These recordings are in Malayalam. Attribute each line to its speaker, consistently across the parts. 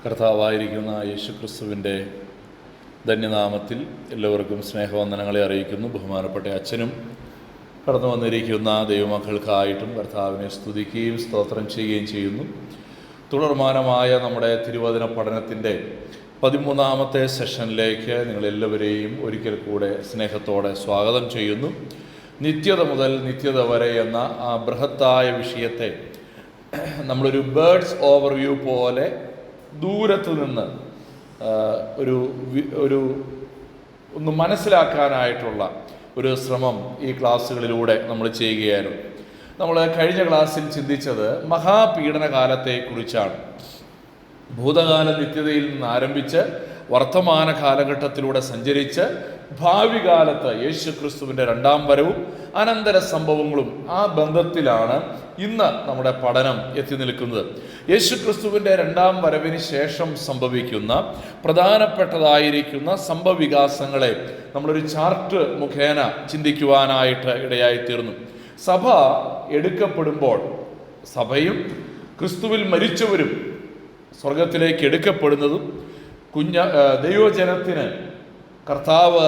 Speaker 1: കർത്താവായിരിക്കുന്ന യേശുക്രിസ്തുവിൻ്റെ ധന്യനാമത്തിൽ എല്ലാവർക്കും സ്നേഹവന്ദനങ്ങളെ അറിയിക്കുന്നു. ബഹുമാനപ്പെട്ട അച്ഛനും കടന്നു വന്നിരിക്കുന്ന ദൈവമക്കൾക്കായിട്ടും കർത്താവിനെ സ്തുതിക്കുകയും സ്തോത്രം ചെയ്യുകയും ചെയ്യുന്നു. തുടർമാനമായ നമ്മുടെ തിരുവചന പഠനത്തിൻ്റെ 13ാമത്തെ സെഷനിലേക്ക് നിങ്ങളെല്ലാവരെയും ഒരിക്കൽ കൂടെ സ്നേഹത്തോടെ സ്വാഗതം ചെയ്യുന്നു. നിത്യത മുതൽ നിത്യത വരെ എന്ന ആ ബൃഹത്തായ വിഷയത്തെ നമ്മളൊരു ബേർഡ്സ് ഓവർവ്യൂ പോലെ ദൂരത്തു നിന്ന് ഒന്ന് മനസ്സിലാക്കാനായിട്ടുള്ള ഒരു ശ്രമം ഈ ക്ലാസ്സുകളിലൂടെ നമ്മൾ ചെയ്യുകയായിരുന്നു. നമ്മൾ കഴിഞ്ഞ ക്ലാസ്സിൽ ചിന്തിച്ചത് മഹാപീഡനകാലത്തെക്കുറിച്ചാണ്. ഭൂതകാല നിത്യതയിൽ നിന്ന് ആരംഭിച്ച് വർത്തമാന കാലഘട്ടത്തിലൂടെ സഞ്ചരിച്ച് ഭാവി കാലത്ത് യേശുക്രിസ്തുവിൻ്റെ രണ്ടാം വരവും അനന്തര സംഭവങ്ങളും ആ ബന്ധത്തിലാണ് ഇന്ന് നമ്മുടെ പഠനം എത്തി നിൽക്കുന്നത്. യേശുക്രിസ്തുവിൻ്റെ രണ്ടാം വരവിന് ശേഷം സംഭവിക്കുന്ന പ്രധാനപ്പെട്ടതായിരിക്കുന്ന സംഭവവികാസങ്ങളെ നമ്മളൊരു ചാർട്ട് മുഖേന ചിന്തിക്കുവാനായിട്ട് ഇടയായിത്തീർന്നു. സഭ എടുക്കപ്പെടുമ്പോൾ സഭയും ക്രിസ്തുവിൽ മരിച്ചവരും സ്വർഗത്തിലേക്ക് എടുക്കപ്പെടുന്നതും ദൈവജനത്തിന് കർത്താവ്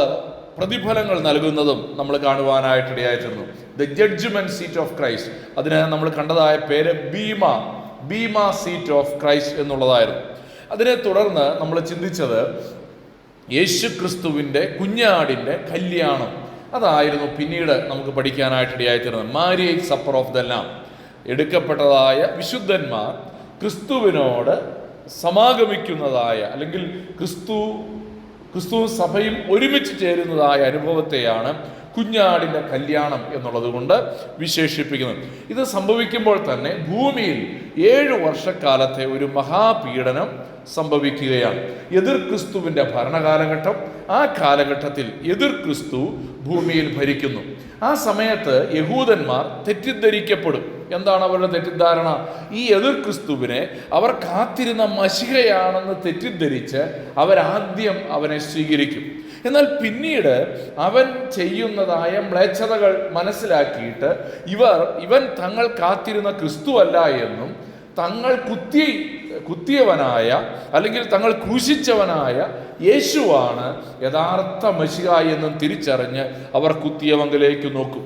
Speaker 1: പ്രതിഫലങ്ങൾ നൽകുന്നതും നമ്മൾ കാണുവാനായിട്ടിടയായിത്തീർന്നു. The judgement seat of Christ, അതിന് നമ്മൾ കണ്ടതായ പേര് ബീമ സീറ്റ് ഓഫ് ക്രൈസ്റ്റ് എന്നുള്ളതായിരുന്നു. അതിനെ തുടർന്ന് നമ്മൾ ചിന്തിച്ചത് യേശുക്രിസ്തുവിൻ്റെ കുഞ്ഞാടിൻ്റെ കല്യാണം, അതായിരുന്നു പിന്നീട് നമുക്ക് പഠിക്കാനായിട്ടിടയായിത്തീർന്നത്. മാരിയേജ് സപ്പർ ഓഫ് ദ ലാം. എടുക്കപ്പെട്ടതായ വിശുദ്ധന്മാർ ക്രിസ്തുവിനോട് സമാഗമിക്കുന്നതായ അല്ലെങ്കിൽ ക്രിസ്തുവും സഭയും ഒരുമിച്ച് ചേരുന്നതായ അനുഭവത്തെയാണ് കുഞ്ഞാടിൻ്റെ കല്യാണം എന്നുള്ളത് കൊണ്ട് വിശേഷിപ്പിക്കുന്നത്. ഇത് സംഭവിക്കുമ്പോൾ തന്നെ ഭൂമിയിൽ 7 വർഷക്കാലത്തെ ഒരു മഹാപീഡനം സംഭവിക്കുകയാണ്. എതിർ ക്രിസ്തുവിൻ്റെ ഭരണകാലഘട്ടം. ആ കാലഘട്ടത്തിൽ എതിർ ക്രിസ്തു ഭൂമിയിൽ ഭരിക്കുന്നു. ആ സമയത്ത് യഹൂദന്മാർ തെറ്റിദ്ധരിക്കപ്പെടും. എന്താണ് അവരുടെ തെറ്റിദ്ധാരണ? ഈ എതിർ ക്രിസ്തുവിനെ അവർ കാത്തിരുന്ന മശിഹയാണെന്ന് തെറ്റിദ്ധരിച്ച് അവരാദ്യം അവനെ സ്വീകരിക്കും. എന്നാൽ പിന്നീട് അവൻ ചെയ്യുന്നതായ മ്ലേച്ഛതകൾ മനസ്സിലാക്കിയിട്ട് ഇവൻ തങ്ങൾ കാത്തിരുന്ന ക്രിസ്തു അല്ല എന്നും തങ്ങൾ കുത്തിയവനായ അല്ലെങ്കിൽ തങ്ങൾ ക്രൂശിച്ചവനായ യേശുവാണ് യഥാർത്ഥ മശിഹ എന്നും തിരിച്ചറിഞ്ഞ് അവർ കുത്തിയവങ്കലേക്ക് നോക്കും.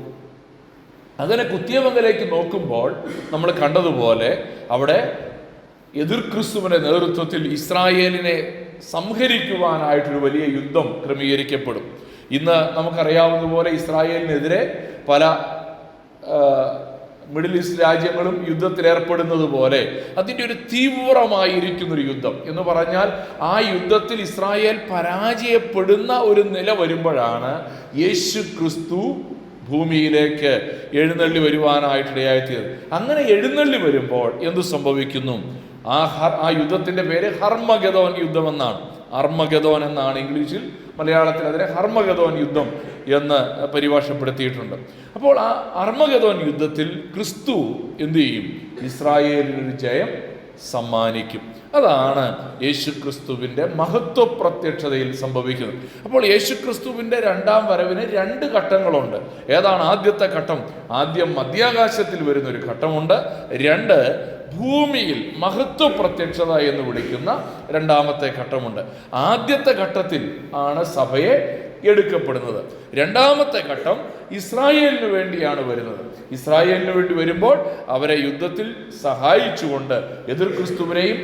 Speaker 1: അങ്ങനെ കുത്തിയവങ്കലേക്ക് നോക്കുമ്പോൾ നമ്മൾ കണ്ടതുപോലെ അവിടെ എതിർ ക്രിസ്തുവിൻ്റെ നേതൃത്വത്തിൽ ഇസ്രായേലിനെ സംഹരിക്കുവാനായിട്ടൊരു വലിയ യുദ്ധം ക്രമീകരിക്കപ്പെടും. ഇന്ന് നമുക്കറിയാവുന്നതുപോലെ ഇസ്രായേലിനെതിരെ പല മിഡിൽ ഈസ്റ്റ് രാജ്യങ്ങളും യുദ്ധത്തിലേർപ്പെടുന്നത് പോലെ അതിൻ്റെ ഒരു തീവ്രമായിരിക്കുന്നൊരു യുദ്ധം എന്ന് പറഞ്ഞാൽ ആ യുദ്ധത്തിൽ ഇസ്രായേൽ പരാജയപ്പെടുന്ന ഒരു നില വരുമ്പോഴാണ് യേശു ക്രിസ്തു ഭൂമിയിലേക്ക് എഴുന്നള്ളി വരുവാനായിട്ടിടയായിത്തീർന്നത്. അങ്ങനെ എഴുന്നള്ളി വരുമ്പോൾ എന്തു സംഭവിക്കുന്നു? ആ യുദ്ധത്തിൻ്റെ പേര് ഹർമഗദോൻ യുദ്ധം എന്നാണ്. അർമഗദോൻ എന്നാണ് ഇംഗ്ലീഷിൽ, മലയാളത്തിൽ അതിനെ ഹർമഗദോൻ യുദ്ധം എന്ന് പരിഭാഷപ്പെടുത്തിയിട്ടുണ്ട്. അപ്പോൾ ആ അർമഗദോൻ യുദ്ധത്തിൽ ക്രിസ്തു എന്തു ചെയ്യും? ഇസ്രായേലിനൊരു ജയം സമ്മാനിക്കും. അതാണ് യേശുക്രിസ്തുവിൻ്റെ മഹത്വ പ്രത്യക്ഷതയിൽ സംഭവിക്കുന്നത്. അപ്പോൾ യേശുക്രിസ്തുവിൻ്റെ രണ്ടാം വരവിന് 2 ഘട്ടങ്ങളുണ്ട്. ഏതാണ് ആദ്യത്തെ ഘട്ടം? ആദ്യം മധ്യാകാശത്തിൽ വരുന്നൊരു ഘട്ടമുണ്ട്. 2 ഭൂമിയിൽ മഹത്വ പ്രത്യക്ഷത എന്ന് വിളിക്കുന്ന രണ്ടാമത്തെ ഘട്ടമുണ്ട്. ആദ്യത്തെ ഘട്ടത്തിൽ ആണ് സഭയെ എടുക്കപ്പെടുന്നത്. രണ്ടാമത്തെ ഘട്ടം ഇസ്രായേലിന് വേണ്ടിയാണ് വരുന്നത്. ഇസ്രായേലിന് വേണ്ടി വരുമ്പോൾ അവരെ യുദ്ധത്തിൽ സഹായിച്ചുകൊണ്ട് എതിർ ക്രിസ്തുവിനെയും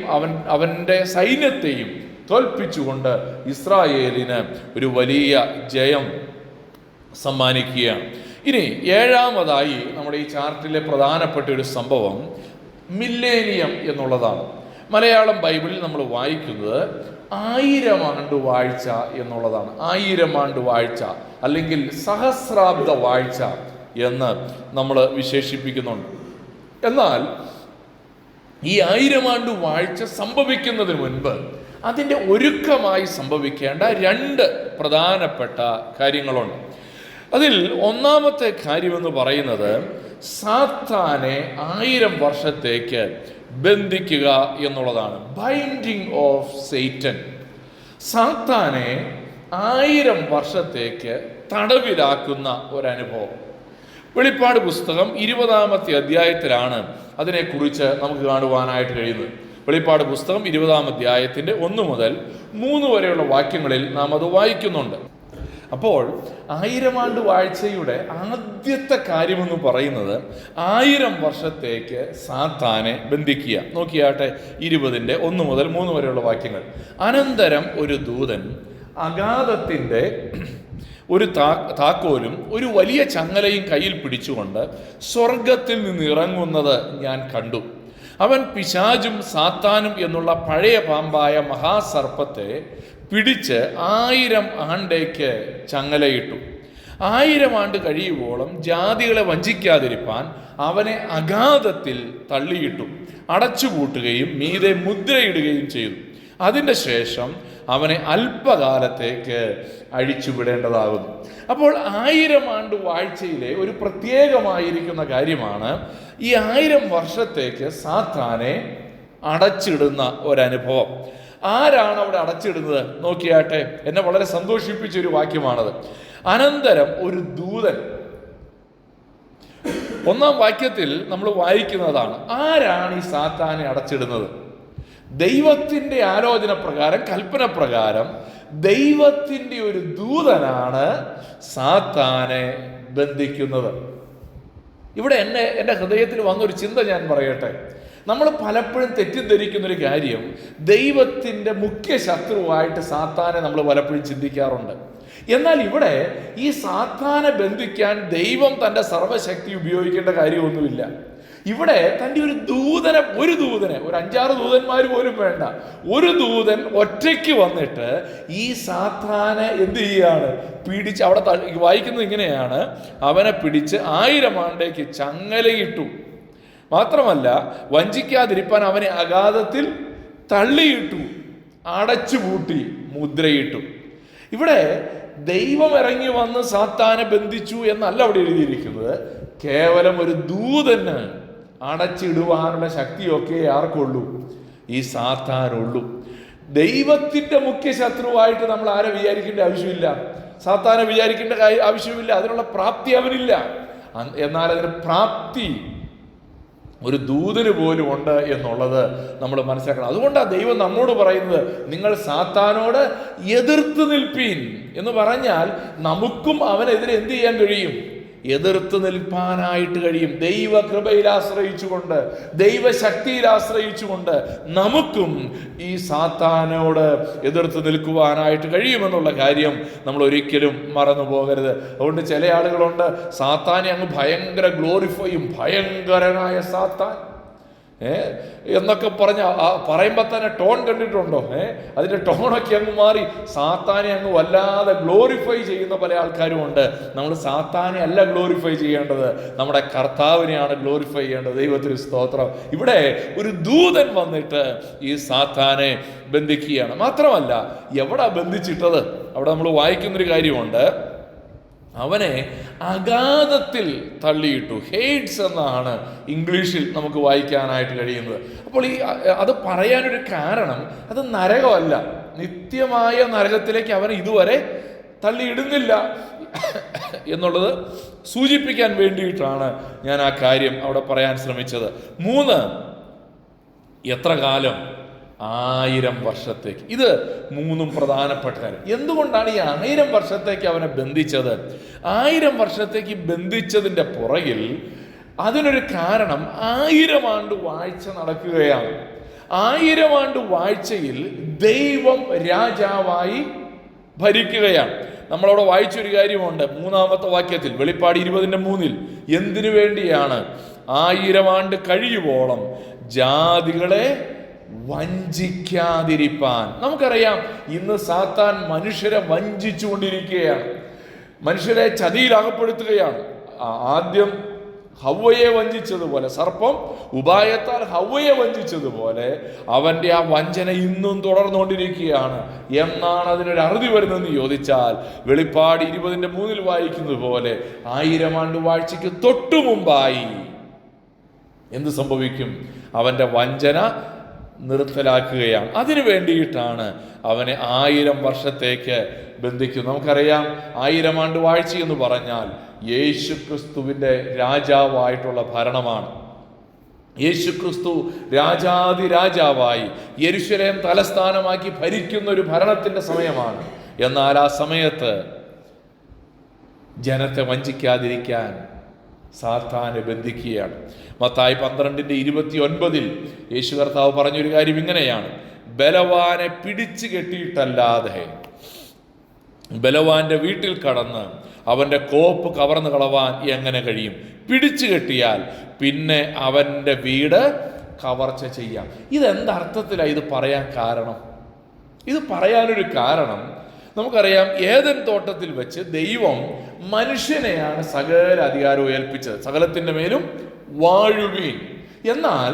Speaker 1: അവൻ്റെ സൈന്യത്തെയും തോൽപ്പിച്ചുകൊണ്ട് ഇസ്രായേലിന് ഒരു വലിയ ജയം സമ്മാനിക്കുകയാണ്. ഇനി 7ാമതായി നമ്മുടെ ഈ ചാർട്ടിലെ പ്രധാനപ്പെട്ട ഒരു സംഭവം മില്ലേനിയം എന്നുള്ളതാണ്. മലയാളം ബൈബിളിൽ നമ്മൾ വായിക്കുന്നത് 1000 ആണ്ട് വാഴ്ച എന്നുള്ളതാണ്. 1000 ആണ്ട് വാഴ്ച അല്ലെങ്കിൽ സഹസ്രാബ്ദ വാഴ്ച എന്ന് നമ്മൾ വിശേഷിപ്പിക്കുന്നുണ്ട്. എന്നാൽ ഈ 1000 ആണ്ട് വാഴ്ച സംഭവിക്കുന്നതിന് മുൻപ് അതിൻ്റെ ഒരുക്കമായി സംഭവിക്കേണ്ട 2 പ്രധാനപ്പെട്ട കാര്യങ്ങളുണ്ട്. അതിൽ ഒന്നാമത്തെ കാര്യമെന്ന് പറയുന്നത് സാത്താനെ 1000 വർഷത്തേക്ക് ബന്ധിക്കുക എന്നുള്ളതാണ്. Binding of Satan. സാത്താനെ 1000 വർഷത്തേക്ക് തടവിലാക്കുന്ന ഒരനുഭവം. വെളിപ്പാട് പുസ്തകം 20-ാമത്തെ അധ്യായത്തിലാണ് അതിനെക്കുറിച്ച് നമുക്ക് കാണുവാനായിട്ട് കഴിയുന്നത്. വെളിപ്പാട് പുസ്തകം 20-ാം അധ്യായത്തിൻ്റെ 1 മുതൽ 3 വരെയുള്ള വാക്യങ്ങളിൽ നാം അത് വായിക്കുന്നുണ്ട്. അപ്പോൾ 1000 ആണ്ട് വാഴ്ചയുടെ ആദ്യത്തെ കാര്യമെന്ന് പറയുന്നത് 1000 വർഷത്തേക്ക് സാത്താനെ ബന്ധിക്കുക. നോക്കിയാട്ടെ 20-ന്റെ 1 മുതൽ 3 വരെയുള്ള വാക്യങ്ങൾ. അനന്തരം ഒരു ദൂതൻ അഗാധത്തിൻ്റെ ഒരു താക്കോലും ഒരു വലിയ ചങ്ങലയും കയ്യിൽ പിടിച്ചുകൊണ്ട് സ്വർഗത്തിൽ നിന്ന് ഇറങ്ങുന്നത് ഞാൻ കണ്ടു. അവൻ പിശാചും സാത്താനും എന്നുള്ള പഴയ പാമ്പായ മഹാസർപ്പത്തെ പിടിച്ച് 1000 ആണ്ടേക്ക് ചങ്ങലയിട്ടു. 1000 ആണ്ട് കഴിയുവോളം ജാതികളെ വഞ്ചിക്കാതിരിപ്പാൻ അവനെ അഗാധത്തിൽ തള്ളിയിട്ടു, അടച്ചുപൂട്ടുകയും മീതെ മുദ്രയിടുകയും ചെയ്തു. അതിൻ്റെ ശേഷം അവനെ അല്പകാലത്തേക്ക് അഴിച്ചുവിടേണ്ടതാകുന്നു. അപ്പോൾ 1000 ആണ്ട് വാഴ്ചയിലെ ഒരു പ്രത്യേകമായിരിക്കുന്ന കാര്യമാണ് ഈ 1000 വർഷത്തേക്ക് സാത്താനെ അടച്ചിടുന്ന ഒരനുഭവം. ആരാണ് അവിടെ അടച്ചിടുന്നത്? നോക്കിയാട്ടെ, എന്നെ വളരെ സന്തോഷിപ്പിച്ചൊരു വാക്യമാണത്. അനന്തരം ഒരു ദൂതൻ. 1-ാം വാക്യത്തിൽ നമ്മൾ വായിക്കുന്നതാണ്. ആരാണ് ഈ സാത്താനെ അടച്ചിടുന്നത്? ദൈവത്തിൻ്റെ ആലോചന പ്രകാരം, കൽപ്പന പ്രകാരം ദൈവത്തിൻ്റെ ഒരു ദൂതനാണ് സാത്താനെ ബന്ധിക്കുന്നത്. ഇവിടെ എൻ്റെ ഹൃദയത്തിൽ വന്നൊരു ചിന്ത ഞാൻ പറയട്ടെ. നമ്മൾ പലപ്പോഴും തെറ്റിദ്ധരിക്കുന്നൊരു കാര്യം, ദൈവത്തിൻ്റെ മുഖ്യ ശത്രുവായിട്ട് സാത്താനെ നമ്മൾ പലപ്പോഴും ചിന്തിക്കാറുണ്ട്. എന്നാൽ ഇവിടെ ഈ സാത്താനെ ബന്ധിക്കാൻ ദൈവം തൻ്റെ സർവ്വശക്തി ഉപയോഗിക്കേണ്ട കാര്യമൊന്നുമില്ല. ഇവിടെ തൻ്റെ ഒരു ദൂതനെ, ഒരു 5-6 ദൂതന്മാർ പോലും വേണ്ട, ഒരു ദൂതൻ ഒറ്റയ്ക്ക് വന്നിട്ട് ഈ സാത്താനെ എന്ത് ചെയ്യാണ്? പിടിച്ച് അവിടെ വായിക്കുന്നത് ഇങ്ങനെയാണ്, അവനെ പിടിച്ച് 1000 ആണ്ടേക്ക് ചങ്ങലയിട്ടു. മാത്രമല്ല വഞ്ചിക്കാതിരിപ്പാൻ അവനെ അഗാധത്തിൽ തള്ളിയിട്ടു, അടച്ചുപൂട്ടി, മുദ്രയിട്ടു. ഇവിടെ ദൈവം ഇറങ്ങി വന്ന് സാത്താനെ ബന്ധിച്ചു എന്നല്ല അവിടെ എഴുതിയിരിക്കുന്നത്. കേവലം ഒരു ദൂതന് അടച്ചിടുവാനുള്ള ശക്തിയൊക്കെ ആർക്കുള്ളൂ? ഈ സാത്താനുള്ളൂ. ദൈവത്തിൻ്റെ മുഖ്യ ശത്രുവായിട്ട് നമ്മൾ ആരെ വിചാരിക്കേണ്ട ആവശ്യമില്ല, സാത്താനെ വിചാരിക്കേണ്ട ആവശ്യമില്ല. അതിനുള്ള പ്രാപ്തി അവനില്ല. എന്നാൽ അതിന് പ്രാപ്തി ഒരു ദൂതന് പോലും ഉണ്ട് എന്നുള്ളത് നമ്മൾ മനസ്സിലാക്കണം. അതുകൊണ്ടാണ് ദൈവം നമ്മോട് പറയുന്നത്, നിങ്ങൾ സാത്താനോട് എതിർത്ത് നിൽപ്പീൻ എന്ന് പറഞ്ഞാൽ നമുക്കും അവനെതിരെ എന്ത് ചെയ്യാൻ കഴിയും? എതിർത്ത് നിൽപ്പാനായിട്ട് കഴിയും. ദൈവ കൃപയിൽ ആശ്രയിച്ചുകൊണ്ട്, ദൈവശക്തിയിൽ ആശ്രയിച്ചുകൊണ്ട് നമുക്കും ഈ സാത്താനോട് എതിർത്ത് നിൽക്കുവാനായിട്ട് കഴിയുമെന്നുള്ള കാര്യം നമ്മൾ ഒരിക്കലും മറന്നു പോകരുത്. അതുകൊണ്ട് ചില ആളുകളുണ്ട്, സാത്താനെ അങ്ങ് ഭയങ്കര ഗ്ലോറിഫൈയും, ഭയങ്കരനായ സാത്താൻ എന്നൊക്കെ പറയുമ്പോൾ തന്നെ ടോൺ കണ്ടിട്ടുണ്ടോ? അതിൻ്റെ ടോണൊക്കെ അങ്ങ് മാറി സാത്താനെ അങ്ങ് വല്ലാതെ ഗ്ലോറിഫൈ ചെയ്യുന്ന പല ആൾക്കാരും ഉണ്ട്. നമ്മൾ സാത്താനെ അല്ല ഗ്ലോറിഫൈ ചെയ്യേണ്ടത്, നമ്മുടെ കർത്താവിനെയാണ് ഗ്ലോറിഫൈ ചെയ്യേണ്ടത്. ദൈവത്തിന് സ്തോത്രം. ഇവിടെ ഒരു ദൂതൻ വന്നിട്ട് ഈ സാത്താനെ ബന്ധിക്കുകയാണ്. മാത്രമല്ല, എവിടെ ബന്ധിച്ചിട്ടത്? അവിടെ നമ്മൾ വായിക്കുന്നൊരു കാര്യമുണ്ട്, അവനെ അഗാധത്തിൽ തള്ളിയിട്ടു. ഹെയ്ഡ്സ് എന്നാണ് ഇംഗ്ലീഷിൽ നമുക്ക് വായിക്കാനായിട്ട് കഴിയുന്നത്. അപ്പോൾ അത് പറയാനൊരു കാരണം, അത് നരകമല്ല, നിത്യമായ നരകത്തിലേക്ക് അവനെ ഇതുവരെ തള്ളിയിടുന്നില്ല എന്നുള്ളത് സൂചിപ്പിക്കാൻ വേണ്ടിയിട്ടാണ് ഞാൻ ആ കാര്യം അവിടെ പറയാൻ ശ്രമിച്ചത്. 3, എത്ര കാലം? 1000 വർഷത്തേക്ക്. ഇത് 3ഉം പ്രധാനപ്പെട്ട കാര്യം. എന്തുകൊണ്ടാണ് ഈ 1000 വർഷത്തേക്ക് അവനെ ബന്ധിച്ചത്? 1000 വർഷത്തേക്ക് ബന്ധിച്ചതിൻ്റെ പുറകിൽ അതിനൊരു കാരണം 1000 ആണ്ട് വാഴ്ച നടക്കുകയാണ്. 1000 ആണ്ട് വാഴ്ചയിൽ ദൈവം രാജാവായി ഭരിക്കുകയാണ്. നമ്മളവിടെ വായിച്ചൊരു കാര്യമുണ്ട് 3-ാമത്തെ വാക്യത്തിൽ, വെളിപ്പാട് 20-ന്റെ 3-ൽ. എന്തിനു വേണ്ടിയാണ്? 1000 ആണ്ട് കഴിയുവോളം ജാതികളെ വഞ്ചിക്കാതിരിപ്പാൻ. നമുക്കറിയാം, ഇന്ന് സാത്താൻ മനുഷ്യരെ വഞ്ചിച്ചുകൊണ്ടിരിക്കുകയാണ്, മനുഷ്യരെ ചതിയിലകപ്പെടുത്തുകയാണ്. ആദ്യം ഹവ്വയെ വഞ്ചിച്ചതുപോലെ, സർപ്പം ഉപായത്താൽ ഹവ്വയെ വഞ്ചിച്ചതുപോലെ അവൻ്റെ ആ വഞ്ചന ഇന്നും തുടർന്നുകൊണ്ടിരിക്കുകയാണ്. എന്നാണ് അതിനൊരു അറുതി വരുന്നതെന്ന് ചോദിച്ചാൽ, വെളിപ്പാട് 20-ന്റെ 3-ൽ വായിക്കുന്നത് പോലെ 1000 ആണ്ട് വാഴ്ചയ്ക്ക് തൊട്ടു മുമ്പായി എന്ത് സംഭവിക്കും? അവൻ്റെ വഞ്ചന നിർത്തലാക്കുകയാണ്. അതിനു വേണ്ടിയിട്ടാണ് അവനെ 1000 വർഷത്തേക്ക് ബന്ധിക്കുന്നത്. നമുക്കറിയാം, 1000 ആണ്ട് വാഴ്ച എന്ന് പറഞ്ഞാൽ യേശു ക്രിസ്തുവിൻ്റെ രാജാവായിട്ടുള്ള ഭരണമാണ്. യേശുക്രിസ്തു രാജാതിരാജാവായി യെരുശലേം തലസ്ഥാനമാക്കി ഭരിക്കുന്ന ഒരു ഭരണത്തിന്റെ സമയമാണ്. എന്നാൽ ആ സമയത്ത് ജനത്തെ വഞ്ചിക്കാതിരിക്കാൻ സാത്താനെ ബന്ധിക്കുകയാണ്. മത്തായി 12:29 യേശു കർത്താവ് പറഞ്ഞൊരു കാര്യം ഇങ്ങനെയാണ്: ബലവാനെ പിടിച്ചു കെട്ടിയിട്ടല്ലാതെ ബലവാന്റെ വീട്ടിൽ കടന്ന് അവന്റെ കോപ്പ് കവർന്നു കളവാൻ എങ്ങനെ കഴിയും? പിടിച്ചു കെട്ടിയാൽ പിന്നെ അവന്റെ വീട് കവർച്ച ചെയ്യാം. ഇതെന്തർത്ഥത്തിലാണ് ഇത് പറയാൻ കാരണം? ഇത് പറയാനൊരു കാരണം, നമുക്കറിയാം, ഏദൻ തോട്ടത്തിൽ വെച്ച് ദൈവം മനുഷ്യനെയാണ് സകല അധികാരവും ഏൽപ്പിച്ചത്, സകലത്തിൻ്റെ മേലും വാഴുവീൻ. എന്നാൽ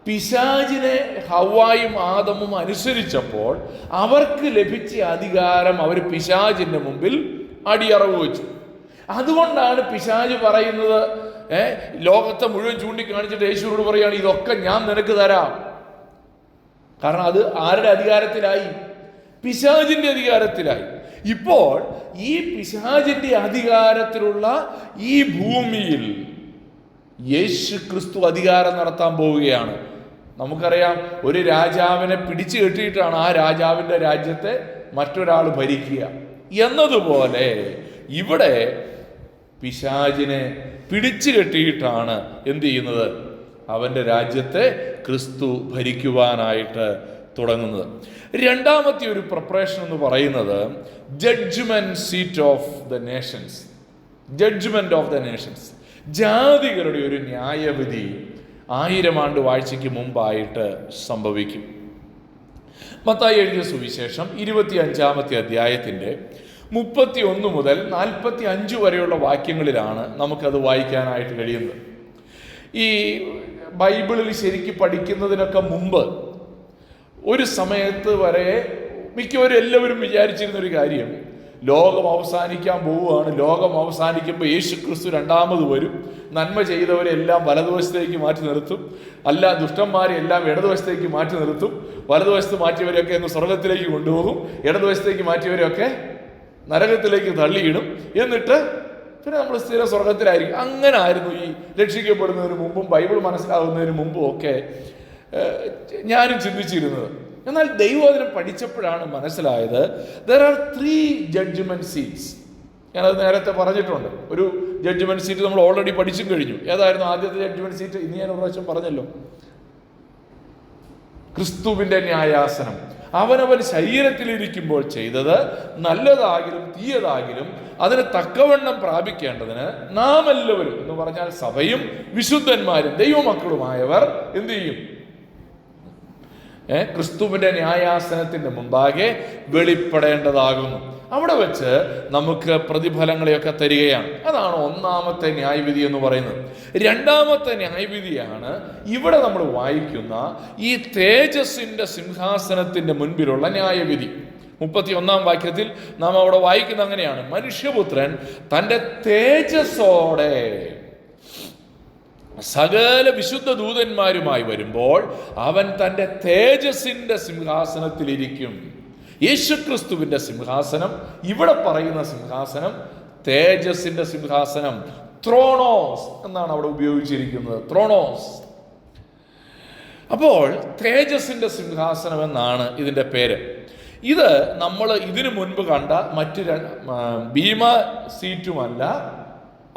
Speaker 1: പിശാചിനെ ഹവ്വായും ആദമും അനുസരിച്ചപ്പോൾ അവർക്ക് ലഭിച്ച അധികാരം അവർ പിശാചിന്റെ മുമ്പിൽ അടിയറവ് വെച്ചു. അതുകൊണ്ടാണ് പിശാച് പറയുന്നത്, ലോകത്തെ മുഴുവൻ ചൂണ്ടിക്കാണിച്ചിട്ട് യേശുവോട് പറയാണ്, ഇതൊക്കെ ഞാൻ നിനക്ക് തരാം. കാരണം അത് ആരുടെ അധികാരത്തിലായി? പിശാചിന്റെ അധികാരത്തിലായി. ഇപ്പോൾ ഈ പിശാചിന്റെ അധികാരത്തിലുള്ള ഈ ഭൂമിയിൽ യേശു ക്രിസ്തു അധികാരം നടത്താൻ പോവുകയാണ്. നമുക്കറിയാം, ഒരു രാജാവിനെ പിടിച്ചു കെട്ടിയിട്ടാണ് ആ രാജാവിന്റെ രാജ്യത്തെ മറ്റൊരാൾ ഭരിക്കുക എന്നതുപോലെ ഇവിടെ പിശാചിനെ പിടിച്ചു കെട്ടിയിട്ടാണ് എന്ത് ചെയ്യുന്നത്? അവന്റെ രാജ്യത്തെ ക്രിസ്തു ഭരിക്കുവാനായിട്ട് തുടങ്ങുന്നത്. രണ്ടാമത്തെ ഒരു പ്രിപ്പറേഷൻ എന്ന് പറയുന്നത് judgement seat of the nations. Judgement of the nations, ജാതികളുടെ ഒരു ന്യായവിധി 1000 ആണ്ട് വാഴ്ചയ്ക്ക് മുമ്പായിട്ട് സംഭവിക്കും. മത്തായി എഴുതിയ സുവിശേഷം 25-ാമത്തെ അധ്യായത്തിന്റെ 31 മുതൽ 45 വരെയുള്ള വാക്യങ്ങളിലാണ് നമുക്കത് വായിക്കാനായിട്ട് കഴിയുന്നത്. ഈ ബൈബിളിൽ ശരിക്കും പഠിക്കുന്നതിനൊക്കെ മുമ്പ് ഒരു സമയത്ത് വരെ മിക്കവരും എല്ലാവരും വിചാരിച്ചിരുന്ന ഒരു കാര്യം, ലോകം അവസാനിക്കാൻ പോവുകയാണ്, ലോകം അവസാനിക്കുമ്പോൾ യേശു ക്രിസ്തു രണ്ടാമത് വരും, നന്മ ചെയ്തവരെല്ലാം വലതുവശത്തേക്ക് മാറ്റി നിർത്തും, അല്ല ദുഷ്ടന്മാരെ എല്ലാം ഇടതുവശത്തേക്ക് മാറ്റി നിർത്തും, വലതുവശത്ത് മാറ്റിയവരെയൊക്കെ ഒന്ന് സ്വർഗത്തിലേക്ക് കൊണ്ടുപോകും, ഇടതുവശത്തേക്ക് മാറ്റിയവരെയൊക്കെ നരകത്തിലേക്ക് തള്ളിയിടും, എന്നിട്ട് പിന്നെ നമ്മൾ സ്ഥിര സ്വർഗത്തിലായിരിക്കും. അങ്ങനെ ആയിരുന്നു ഈ രക്ഷിക്കപ്പെടുന്നതിന് മുമ്പും ബൈബിൾ മനസ്സിലാകുന്നതിന് മുമ്പും ഒക്കെ ഞാനും ചിന്തിച്ചിരുന്നത്. എന്നാൽ ദൈവവചനം പഠിച്ചപ്പോഴാണ് മനസ്സിലായത്, there are 3 judgment seats. ഞാനത് നേരത്തെ പറഞ്ഞിട്ടുണ്ട്. ഒരു ജഡ്ജ്മെന്റ് സീറ്റ് നമ്മൾ ഓൾറെഡി പഠിച്ചും കഴിഞ്ഞു. ഏതായിരുന്നു ആദ്യത്തെ ജഡ്ജ്മെന്റ് സീറ്റ്? ഇന്ന് ഞാൻ ഒരു പ്രാവശ്യം പറഞ്ഞല്ലോ, ക്രിസ്തുവിന്റെ ന്യായാസനം. അവനവൻ ശരീരത്തിലിരിക്കുമ്പോൾ ചെയ്തത് നല്ലതാകിലും തീയതാകിലും അതിന് തക്കവണ്ണം പ്രാപിക്കേണ്ടതിന് നാം എല്ലാവരും എന്ന് പറഞ്ഞാൽ സഭയും വിശുദ്ധന്മാരും ദൈവമക്കളുമായവർ എന്ത് ചെയ്യും? ക്രിസ്തുവിന്റെ ന്യായാസനത്തിന്റെ മുമ്പാകെ വെളിപ്പെടേണ്ടതാകുന്നു. അവിടെ വെച്ച് നമുക്ക് പ്രതിഫലങ്ങളെയൊക്കെ തരികയാണ്. അതാണ് ഒന്നാമത്തെ ന്യായവിധി എന്ന് പറയുന്നത്. രണ്ടാമത്തെ ന്യായവിധിയാണ് ഇവിടെ നമ്മൾ വായിക്കുന്ന ഈ തേജസ്സിന്റെ സിംഹാസനത്തിന്റെ മുൻപിലുള്ള ന്യായവിധി. 31-ാം വാക്യത്തിൽ നാം അവിടെ വായിക്കുന്ന അങ്ങനെയാണ്: മനുഷ്യപുത്രൻ തൻ്റെ തേജസ്സോടെ സകല വിശുദ്ധ ദൂതന്മാരുമായി വരുമ്പോൾ അവൻ തൻ്റെ തേജസ്സിന്റെ സിംഹാസനത്തിലിരിക്കും. യേശുക്രിസ്തുവിന്റെ സിംഹാസനം, ഇവിടെ പറയുന്ന സിംഹാസനം തേജസ്സിന്റെ സിംഹാസനം, ത്രോണോസ് എന്നാണ് അവിടെ ഉപയോഗിച്ചിരിക്കുന്നത്. ത്രോണോസ്. അപ്പോൾ തേജസ്സിന്റെ സിംഹാസനം എന്നാണ് ഇതിൻ്റെ പേര്. ഇത് നമ്മൾ ഇതിനു മുൻപ് കണ്ട മറ്റ് ഭീമ സീറ്റുമല്ല,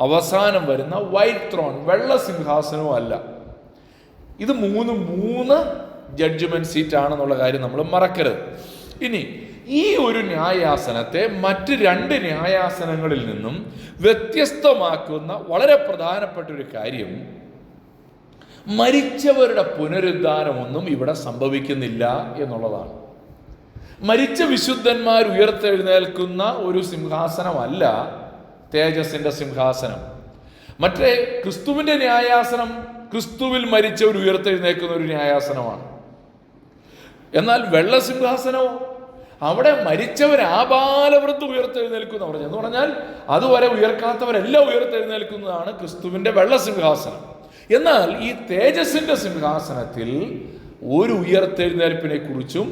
Speaker 1: അവസാനം വരുന്ന വൈറ്റ് ത്രോൺ വെള്ള സിംഹാസനവും അല്ല. ഇത് മൂന്ന് ജഡ്ജ്മെന്റ് സീറ്റ് ആണെന്നുള്ള കാര്യം നമ്മൾ മറക്കരുത്. ഇനി ഈ ഒരു ന്യായാസനത്തെ മറ്റ് 2 ന്യായാസനങ്ങളിൽ നിന്നും വ്യത്യസ്തമാക്കുന്ന വളരെ പ്രധാനപ്പെട്ട ഒരു കാര്യം, മരിച്ചവരുടെ പുനരുദ്ധാനമൊന്നും ഇവിടെ സംഭവിക്കുന്നില്ല എന്നുള്ളതാണ്. മരിച്ച വിശുദ്ധന്മാർ ഉയർത്തെഴുന്നേൽക്കുന്ന ഒരു സിംഹാസനമല്ല തേജസ്സിന്റെ സിംഹാസനം. മറ്റേ ക്രിസ്തുവിന്റെ ന്യായാസനം ക്രിസ്തുവിൽ മരിച്ചവർ ഉയർത്തെഴുന്നേൽക്കുന്ന ഒരു ന്യായാസനമാണ്. എന്നാൽ വെള്ള സിംഹാസനമോ, അവിടെ മരിച്ചവർ ആബാലവൃദ്ധം ഉയർത്തെഴുന്നേൽക്കുന്ന പറഞ്ഞു എന്ന് പറഞ്ഞാൽ അതുവരെ ഉയർക്കാത്തവരെല്ലാം ഉയർത്തെഴുന്നേൽക്കുന്നതാണ് ക്രിസ്തുവിന്റെ വെള്ള സിംഹാസനം. എന്നാൽ ഈ തേജസ്സിന്റെ സിംഹാസനത്തിൽ ഒരു ഉയർത്തെഴുന്നേൽപ്പിനെ കുറിച്ചും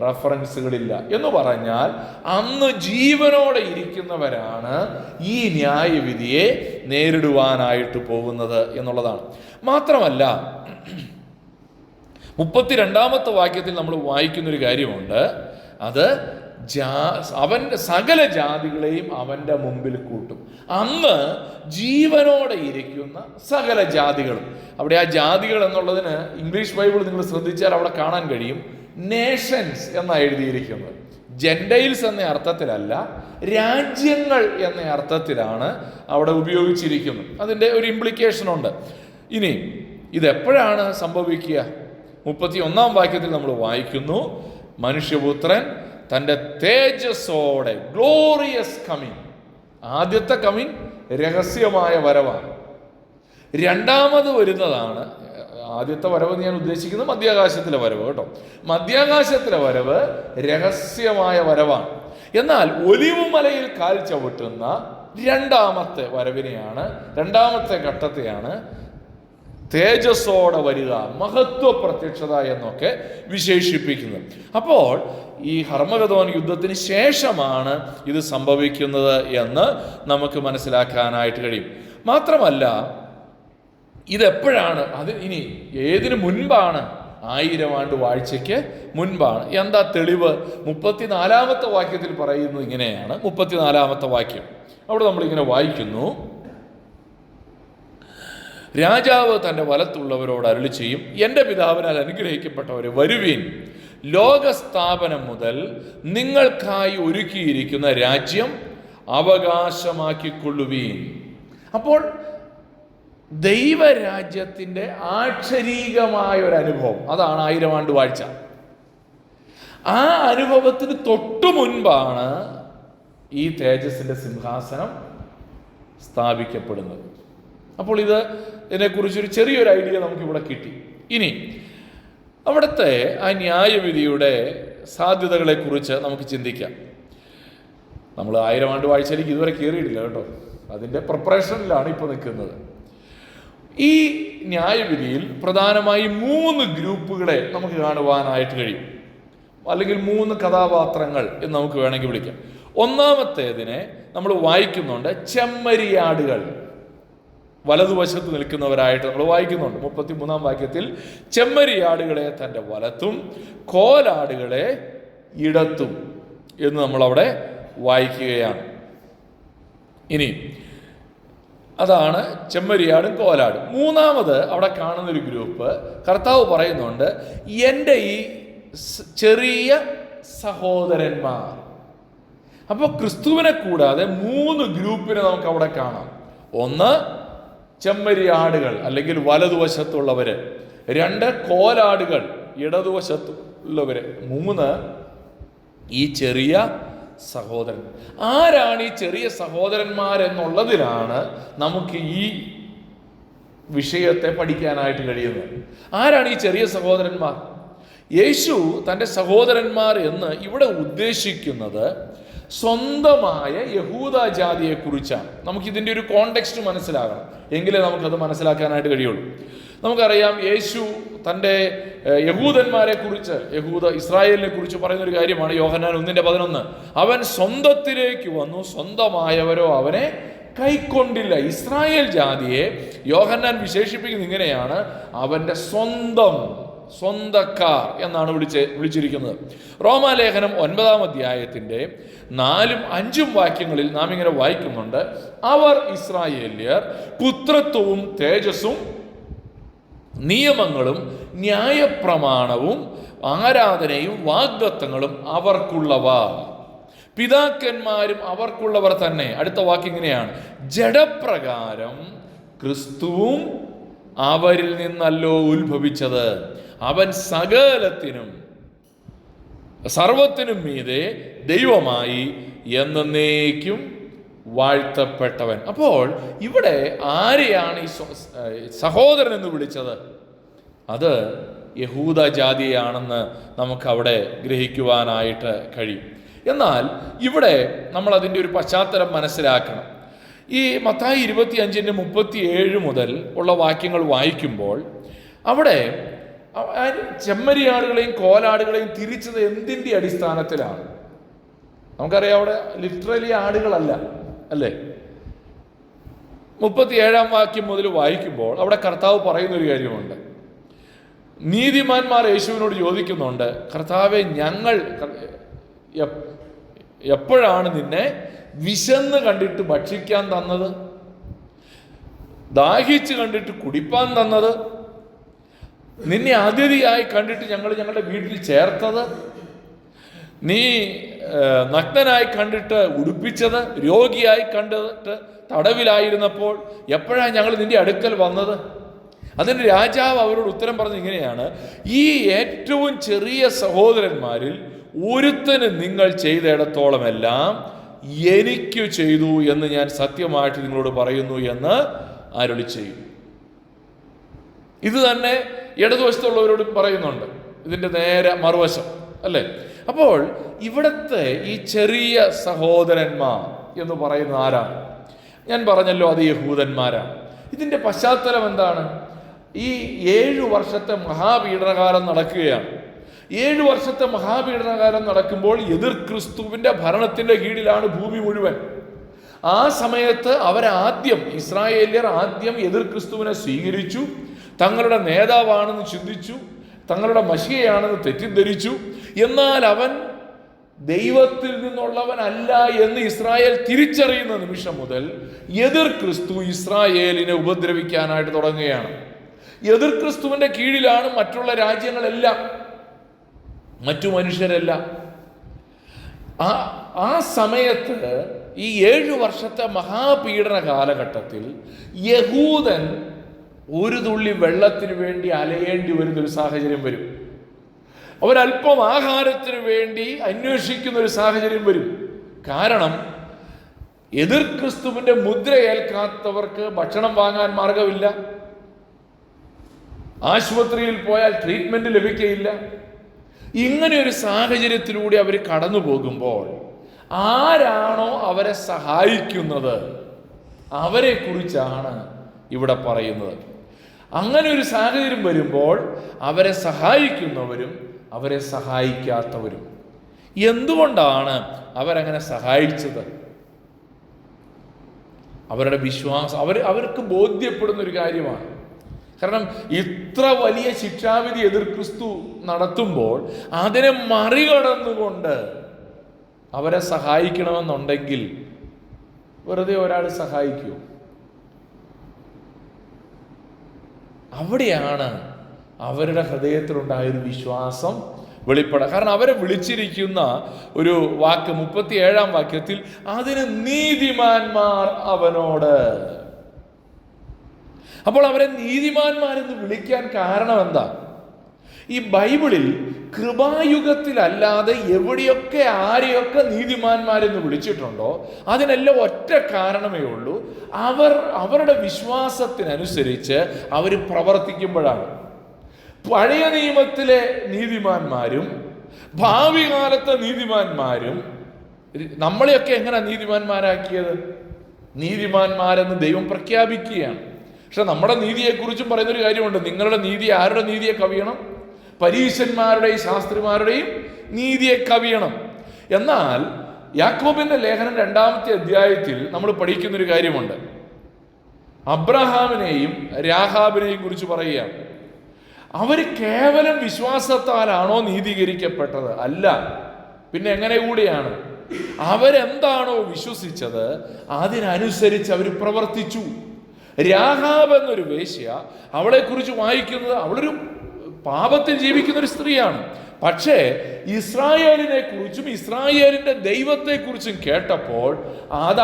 Speaker 1: റഫറൻസുകളില്ല. എന്ന് പറഞ്ഞാൽ അന്ന് ജീവനോടെ ഇരിക്കുന്നവരാണ് ഈ ന്യായവിധിയെ നേരിടുവാനായിട്ട് പോകുന്നത് എന്നുള്ളതാണ്. മാത്രമല്ല 32-ാമത്തെ വാക്യത്തിൽ നമ്മൾ വായിക്കുന്നൊരു കാര്യമുണ്ട്. അത് അവൻ്റെ സകല ജാതികളെയും അവൻ്റെ മുമ്പിൽ കൂട്ടും. അന്ന് ജീവനോടെ ഇരിക്കുന്ന സകല ജാതികളും. അവിടെ ആ ജാതികൾ എന്നുള്ളതിന് ഇംഗ്ലീഷ് ബൈബിൾ നിങ്ങൾ ശ്രദ്ധിച്ചാൽ അവിടെ കാണാൻ കഴിയും, നേഷൻസ് എന്നാണ് എഴുതിയിരിക്കുന്നത്. ജെൻഡൈൽസ് എന്ന അർത്ഥത്തിലല്ല, രാജ്യങ്ങൾ എന്ന അർത്ഥത്തിലാണ് അവിടെ ഉപയോഗിച്ചിരിക്കുന്നത്. അതിൻ്റെ ഒരു ഇംപ്ലിക്കേഷൻ ഉണ്ട്. ഇനി ഇതെപ്പോഴാണ് സംഭവിക്കുക? 31-ാം വാക്യത്തിൽ നമ്മൾ വായിക്കുന്നു, മനുഷ്യപുത്രൻ തൻ്റെ തേജസ്സോടെ, ഗ്ലോറിയസ് കമ്മിങ്. ആദ്യത്തെ കമ്മിങ് രഹസ്യമായ വരവാണ്. രണ്ടാമത് വരുന്നതാണ്, ആദ്യത്തെ വരവ് ഞാൻ ഉദ്ദേശിക്കുന്നത് മധ്യാകാശത്തിലെ വരവ് കേട്ടോ. മധ്യാകാശത്തിലെ വരവ് രഹസ്യമായ വരവാണ്. എന്നാൽ ഒലിവ് മലയിൽ കാൽ ചവിട്ടുന്ന രണ്ടാമത്തെ വരവിനെയാണ്, രണ്ടാമത്തെ ഘട്ടത്തെയാണ് തേജസ്സോടെ വരിക, മഹത്വ പ്രത്യക്ഷത എന്നൊക്കെ വിശേഷിപ്പിക്കുന്നത്. അപ്പോൾ ഈ ഹർമഗദോൻ യുദ്ധത്തിന് ശേഷമാണ് ഇത് സംഭവിക്കുന്നത് എന്ന് നമുക്ക് മനസ്സിലാക്കാനായിട്ട് കഴിയും. മാത്രമല്ല ഇതെപ്പോഴാണ്, അത് ഇനി ഏതിനു മുൻപാണ്? 1000 ആണ്ട് വാഴ്ചയ്ക്ക് മുൻപാണ്. എന്താ തെളിവ്? 34-ാമത്തെ വാക്യത്തിൽ പറയുന്നത് ഇങ്ങനെയാണ്. 34-ാമത്തെ വാക്യം അവിടെ നമ്മളിങ്ങനെ വായിക്കുന്നു, രാജാവ് തൻ്റെ വലത്തുള്ളവരോട് അരുളി ചെയ്യും, എൻ്റെ പിതാവിനാൽ അനുഗ്രഹിക്കപ്പെട്ടവരെ വരുവീൻ, ലോകസ്ഥാപനം മുതൽ നിങ്ങൾക്കായി ഒരുക്കിയിരിക്കുന്ന രാജ്യം അവകാശമാക്കിക്കൊള്ളുവീൻ. അപ്പോൾ ദൈവരാജ്യത്തിൻ്റെ ആക്ഷരീകമായ ഒരു അനുഭവം, അതാണ് 1000 ആണ്ട് വാഴ്ച. ആ അനുഭവത്തിന് തൊട്ടു മുൻപാണ് ഈ തേജസ്സിൻ്റെ സിംഹാസനം സ്ഥാപിക്കപ്പെടുന്നത്. അപ്പോൾ ഇതിനെക്കുറിച്ചൊരു ചെറിയൊരു ഐഡിയ നമുക്കിവിടെ കിട്ടി. ഇനി അവിടുത്തെ ആ ന്യായവിധിയുടെ സാധ്യതകളെക്കുറിച്ച് നമുക്ക് ചിന്തിക്കാം. നമ്മൾ 1000 ആണ്ട് വാഴ്ചയിലേക്ക് ഇതുവരെ കയറിയിട്ടില്ല കേട്ടോ, അതിൻ്റെ പ്രിപ്പറേഷനിലാണ് ഇപ്പോൾ നിൽക്കുന്നത്. ഈ ന്യായവിധിയിൽ പ്രധാനമായി 3 ഗ്രൂപ്പുകളെ നമുക്ക് കാണുവാനായിട്ട് കഴിയും, അല്ലെങ്കിൽ 3 കഥാപാത്രങ്ങൾ എന്ന് നമുക്ക് വേണമെങ്കിൽ വിളിക്കാം. ഒന്നാമത്തേതിനെ നമ്മൾ വായിക്കുന്നുണ്ട്, ചെമ്മരിയാടുകൾ. വലതുവശത്ത് നിൽക്കുന്നവരായിട്ട് നമ്മൾ വായിക്കുന്നുണ്ട്. 33-ാം വാക്യത്തിൽ ചെമ്മരിയാടുകളെ തൻ്റെ വലത്തും കോലാടുകളെ ഇടത്തും എന്ന് നമ്മളവിടെ വായിക്കുകയാണ്. ഇനി അതാണ് ചെമ്മരിയാടും കോലാടും. മൂന്നാമത് അവിടെ കാണുന്നൊരു ഗ്രൂപ്പ് കർത്താവ് പറയുന്നുണ്ട്, എൻ്റെ ഈ ചെറിയ സഹോദരന്മാർ. അപ്പോൾ ക്രിസ്തുവിനെ കൂടാതെ 3 ഗ്രൂപ്പിനെ നമുക്ക് അവിടെ കാണാം. ഒന്ന് ചെമ്മരിയാടുകൾ അല്ലെങ്കിൽ വലതുവശത്തുള്ളവര്, 2 കോലാടുകൾ ഇടതുവശത്തുള്ളവര്, 3 ഈ ചെറിയ സഹോദരൻ. ആരാണ് ഈ ചെറിയ സഹോദരന്മാരെന്നുള്ളതിലാണ് നമുക്ക് ഈ വിഷയത്തെ പഠിക്കാനായിട്ട് കഴിയുന്നത്. ആരാണ് ഈ ചെറിയ സഹോദരന്മാർ? യേശു തൻ്റെ സഹോദരന്മാർ എന്ന് ഇവിടെ ഉദ്ദേശിക്കുന്നത് സ്വന്തമായ യഹൂദ ജാതിയെക്കുറിച്ചാണ്. നമുക്കിതിൻ്റെ ഒരു കോണ്ടെക്സ്റ്റ് മനസ്സിലാകണം, എങ്കിലേ നമുക്കത് മനസ്സിലാക്കാനായിട്ട് കഴിയുള്ളൂ. നമുക്കറിയാം, യേശു തൻ്റെ യഹൂദന്മാരെ കുറിച്ച്, ഇസ്രായേലിനെ കുറിച്ച് പറയുന്നൊരു കാര്യമാണ് യോഹന്നാൻ 1:11. അവൻ സ്വന്തത്തിലേക്ക് വന്നു, സ്വന്തമായവരോ അവനെ കൈക്കൊണ്ടില്ല. ഇസ്രായേൽ ജാതിയെ യോഹന്നാൻ വിശേഷിപ്പിക്കുന്നത് ഇങ്ങനെയാണ്, അവൻ്റെ സ്വന്തക്കാർ എന്നാണ് വിളിച്ചിരിക്കുന്നത്. റോമാലേഖനം 9-ാം അധ്യായത്തിൻ്റെ 4ഉം 5ഉം വാക്യങ്ങളിൽ നാം ഇങ്ങനെ വായിക്കുന്നുണ്ട്, അവർ ഇസ്രായേല്യർ പുത്രത്വവും തേജസ്സും നിയമങ്ങളും ന്യായപ്രമാണവും ആരാധനയും വാഗ്ദത്തങ്ങളും അവർക്കുള്ളവ, പിതാക്കന്മാരും അവർക്കുള്ളവർ തന്നെ. അടുത്ത വാക്യം ഇങ്ങനെയാണ്, ജഡപ്രകാരം ക്രിസ്തുവും അവരിൽ നിന്നല്ലോ ഉത്ഭവിച്ചത്, അവൻ സകലത്തിനും സർവത്തിനും മീതെ ദൈവമായി എന്നേക്കും വാഴ്ത്തപ്പെട്ടവൻ. അപ്പോൾ ഇവിടെ ആരെയാണ് ഈ സഹോദരൻ എന്ന് വിളിച്ചത്? അത് യഹൂദ ജാതിയാണെന്ന് നമുക്കവിടെ ഗ്രഹിക്കുവാനായിട്ട് കഴിയും. എന്നാൽ ഇവിടെ നമ്മൾ അതിൻ്റെ ഒരു പശ്ചാത്തലം മനസ്സിലാക്കണം. ഈ മത്തായി 25:37 മുതൽ ഉള്ള വാക്യങ്ങൾ വായിക്കുമ്പോൾ അവിടെ ചെമ്മരിയാടുകളെയും കോലാടുകളെയും തിരിച്ചത് എന്തിൻ്റെ അടിസ്ഥാനത്തിലാണ്? നമുക്കറിയാം, അവിടെ ലിറ്ററലി ആടുകളല്ല, അല്ലേ? 37 വാക്യം മുതൽ വായിക്കുമ്പോൾ അവിടെ കർത്താവ് പറയുന്നൊരു കാര്യമുണ്ട്. നീതിമാന്മാർ യേശുവിനോട് ചോദിക്കുന്നുണ്ട്, കർത്താവെ, ഞങ്ങൾ എപ്പോഴാണ് നിന്നെ വിശന്ന് കണ്ടിട്ട് ഭക്ഷിക്കാൻ തന്നത്, ദാഹിച്ച് കണ്ടിട്ട് കുടിപ്പാൻ തന്നത്, നിന്നെ അതിഥിയായി കണ്ടിട്ട് ഞങ്ങൾ ഞങ്ങളുടെ വീട്ടിൽ ചേർത്തത്, നീ നഗ്നനായി കണ്ടിട്ട് ഉടുപ്പിച്ചത്, രോഗിയായി കണ്ടിട്ട് തടവിലായിരുന്നപ്പോൾ എപ്പോഴാണ് ഞങ്ങൾ നിന്റെ അടുക്കൽ വന്നത്? അതിന് രാജാവ് അവരോട് ഉത്തരം പറഞ്ഞത് ഇങ്ങനെയാണ്: ഈ ഏറ്റവും ചെറിയ സഹോദരന്മാരിൽ ഒരുത്തന് നിങ്ങൾ ചെയ്തിടത്തോളമെല്ലാം എനിക്ക് ചെയ്തു എന്ന് ഞാൻ സത്യമായിട്ട് നിങ്ങളോട് പറയുന്നു എന്ന് അരുളി ചെയ്യും. ഇത് തന്നെ ഇടതുവശത്തുള്ളവരോടും പറയുന്നുണ്ട്, ഇതിൻ്റെ നേരെ മറുവശം, അല്ലേ? അപ്പോൾ ഇവിടുത്തെ ഈ ചെറിയ സഹോദരന്മാർ എന്ന് പറയുന്നത് ആരാണ്? ഞാൻ പറഞ്ഞല്ലോ, അത് യഹൂദന്മാരാണ്. ഇതിൻ്റെ പശ്ചാത്തലം എന്താണ്? ഈ 7 വർഷത്തെ മഹാപീഡനകാലം നടക്കുകയാണ്. 7 വർഷത്തെ മഹാപീഡനകാലം നടക്കുമ്പോൾ എതിർ ക്രിസ്തുവിൻ്റെ ഭരണത്തിൻ്റെ കീഴിലാണ് ഭൂമി മുഴുവൻ. ആ സമയത്ത് ഇസ്രായേല്യർ ആദ്യം എതിർ ക്രിസ്തുവിനെ സ്വീകരിച്ചു, തങ്ങളുടെ നേതാവാണെന്ന് ചിന്തിച്ചു, തങ്ങളുടെ മശിഹയാണെന്ന് തെറ്റിദ്ധരിച്ചു. എന്നാൽ അവൻ ദൈവത്തിൽ നിന്നുള്ളവനല്ല എന്ന് ഇസ്രായേൽ തിരിച്ചറിയുന്ന നിമിഷം മുതൽ എതിർ ക്രിസ്തു ഇസ്രായേലിനെ ഉപദ്രവിക്കാനായിട്ട് തുടങ്ങുകയാണ്. എതിർ ക്രിസ്തുവിന്റെ കീഴിലാണ് മറ്റുള്ള രാജ്യങ്ങളെല്ലാം, മറ്റു മനുഷ്യരെല്ലാം. ആ സമയത്ത് ഈ 7 വർഷത്തെ മഹാപീഡന കാലഘട്ടത്തിൽ യഹൂദൻ ഒരു തുള്ളി വെള്ളത്തിന് വേണ്ടി അലയേണ്ടി വരുന്നൊരു സാഹചര്യം വരും. അവരല്പം ആഹാരത്തിന് വേണ്ടി അന്വേഷിക്കുന്ന ഒരു സാഹചര്യം വരും. കാരണം എതിർ ക്രിസ്തുവിന്റെ മുദ്ര ഏൽക്കാത്തവർക്ക് ഭക്ഷണം വാങ്ങാൻ മാർഗമില്ല, ആശുപത്രിയിൽ പോയാൽ ട്രീറ്റ്മെന്റ് ലഭിക്കയില്ല. ഇങ്ങനെ ഒരു സാഹചര്യത്തിലൂടെ അവർ കടന്നു പോകുമ്പോൾ ആരാണോ അവരെ സഹായിക്കുന്നത് അവരെ കുറിച്ചാണ് ഇവിടെ പറയുന്നത്. അങ്ങനെ ഒരു സാഹചര്യം വരുമ്പോൾ അവരെ സഹായിക്കുന്നവരും അവരെ സഹായിക്കാത്തവരും. എന്തുകൊണ്ടാണ് അവരങ്ങനെ സഹായിച്ചത്? അവരുടെ വിശ്വാസം അവർക്ക് ബോധ്യപ്പെടുന്ന ഒരു കാര്യമാണ്. കാരണം ഇത്ര വലിയ ശിക്ഷാവിധി എതിർ ക്രിസ്തു നടത്തുമ്പോൾ അതിനെ മറികടന്നുകൊണ്ട് അവരെ സഹായിക്കണമെന്നുണ്ടെങ്കിൽ വെറുതെ ഒരാൾ സഹായിക്കൂ? അവിടെയാണ് അവരുടെ ഹൃദയത്തിലുണ്ടായൊരു വിശ്വാസം വെളിപ്പെടാം. കാരണം അവരെ വിളിച്ചിരിക്കുന്ന ഒരു വാക്ക് 37 വാക്യത്തിൽ, അതിന് നീതിമാന്മാർ അവനോട്. അപ്പോൾ അവരെ നീതിമാന്മാരെന്ന് വിളിക്കാൻ കാരണം എന്താ? ഈ ബൈബിളിൽ കൃപായുഗത്തിലല്ലാതെ എവിടെയൊക്കെ ആരെയൊക്കെ നീതിമാന്മാരെന്ന് വിളിച്ചിട്ടുണ്ടോ അതിനെല്ലാം ഒറ്റ കാരണമേ ഉള്ളൂ, അവരുടെ വിശ്വാസത്തിനനുസരിച്ച് അവർ പ്രവർത്തിക്കുമ്പോഴാണ്. പഴയ നിയമത്തിലെ നീതിമാന്മാരും ഭാവി കാലത്തെ നീതിമാന്മാരും നമ്മളെയൊക്കെ എങ്ങനെ നീതിമാന്മാരാക്കിയത്? നീതിമാന്മാരെന്ന് ദൈവം പ്രഖ്യാപിക്കുകയാണ്. പക്ഷെ നമ്മുടെ നീതിയെക്കുറിച്ചും പറയുന്നൊരു കാര്യമുണ്ട്. നിങ്ങളുടെ നീതി ആരുടെ നീതിയെ കവിയണം? പരീശന്മാരുടെയും ശാസ്ത്രിമാരുടെയും നീതിയെ കവിയണം. എന്നാൽ യാക്കോബിന്റെ ലേഖനം 2-ാമത്തെ അധ്യായത്തിൽ നമ്മൾ പഠിക്കുന്നൊരു കാര്യമുണ്ട്. അബ്രഹാമിനെയും രാഹാബിനെയും കുറിച്ച് പറയുകയാണ്. അവർ കേവലം വിശ്വാസത്താലാണോ നീതീകരിക്കപ്പെട്ടത്? അല്ല. പിന്നെ എങ്ങനെ കൂടിയാണ്? അവരെന്താണോ വിശ്വസിച്ചത് അതിനനുസരിച്ച് അവർ പ്രവർത്തിച്ചു. രാഹാബ് എന്നൊരു വേശ്യ, അവളെ കുറിച്ച് വായിക്കുന്നത് അവളൊരു പാപത്തിൽ ജീവിക്കുന്ന ഒരു സ്ത്രീയാണ്. പക്ഷേ ഇസ്രായേലിനെ കുറിച്ചും ഇസ്രായേലിന്റെ ദൈവത്തെ കുറിച്ചും കേട്ടപ്പോൾ അത്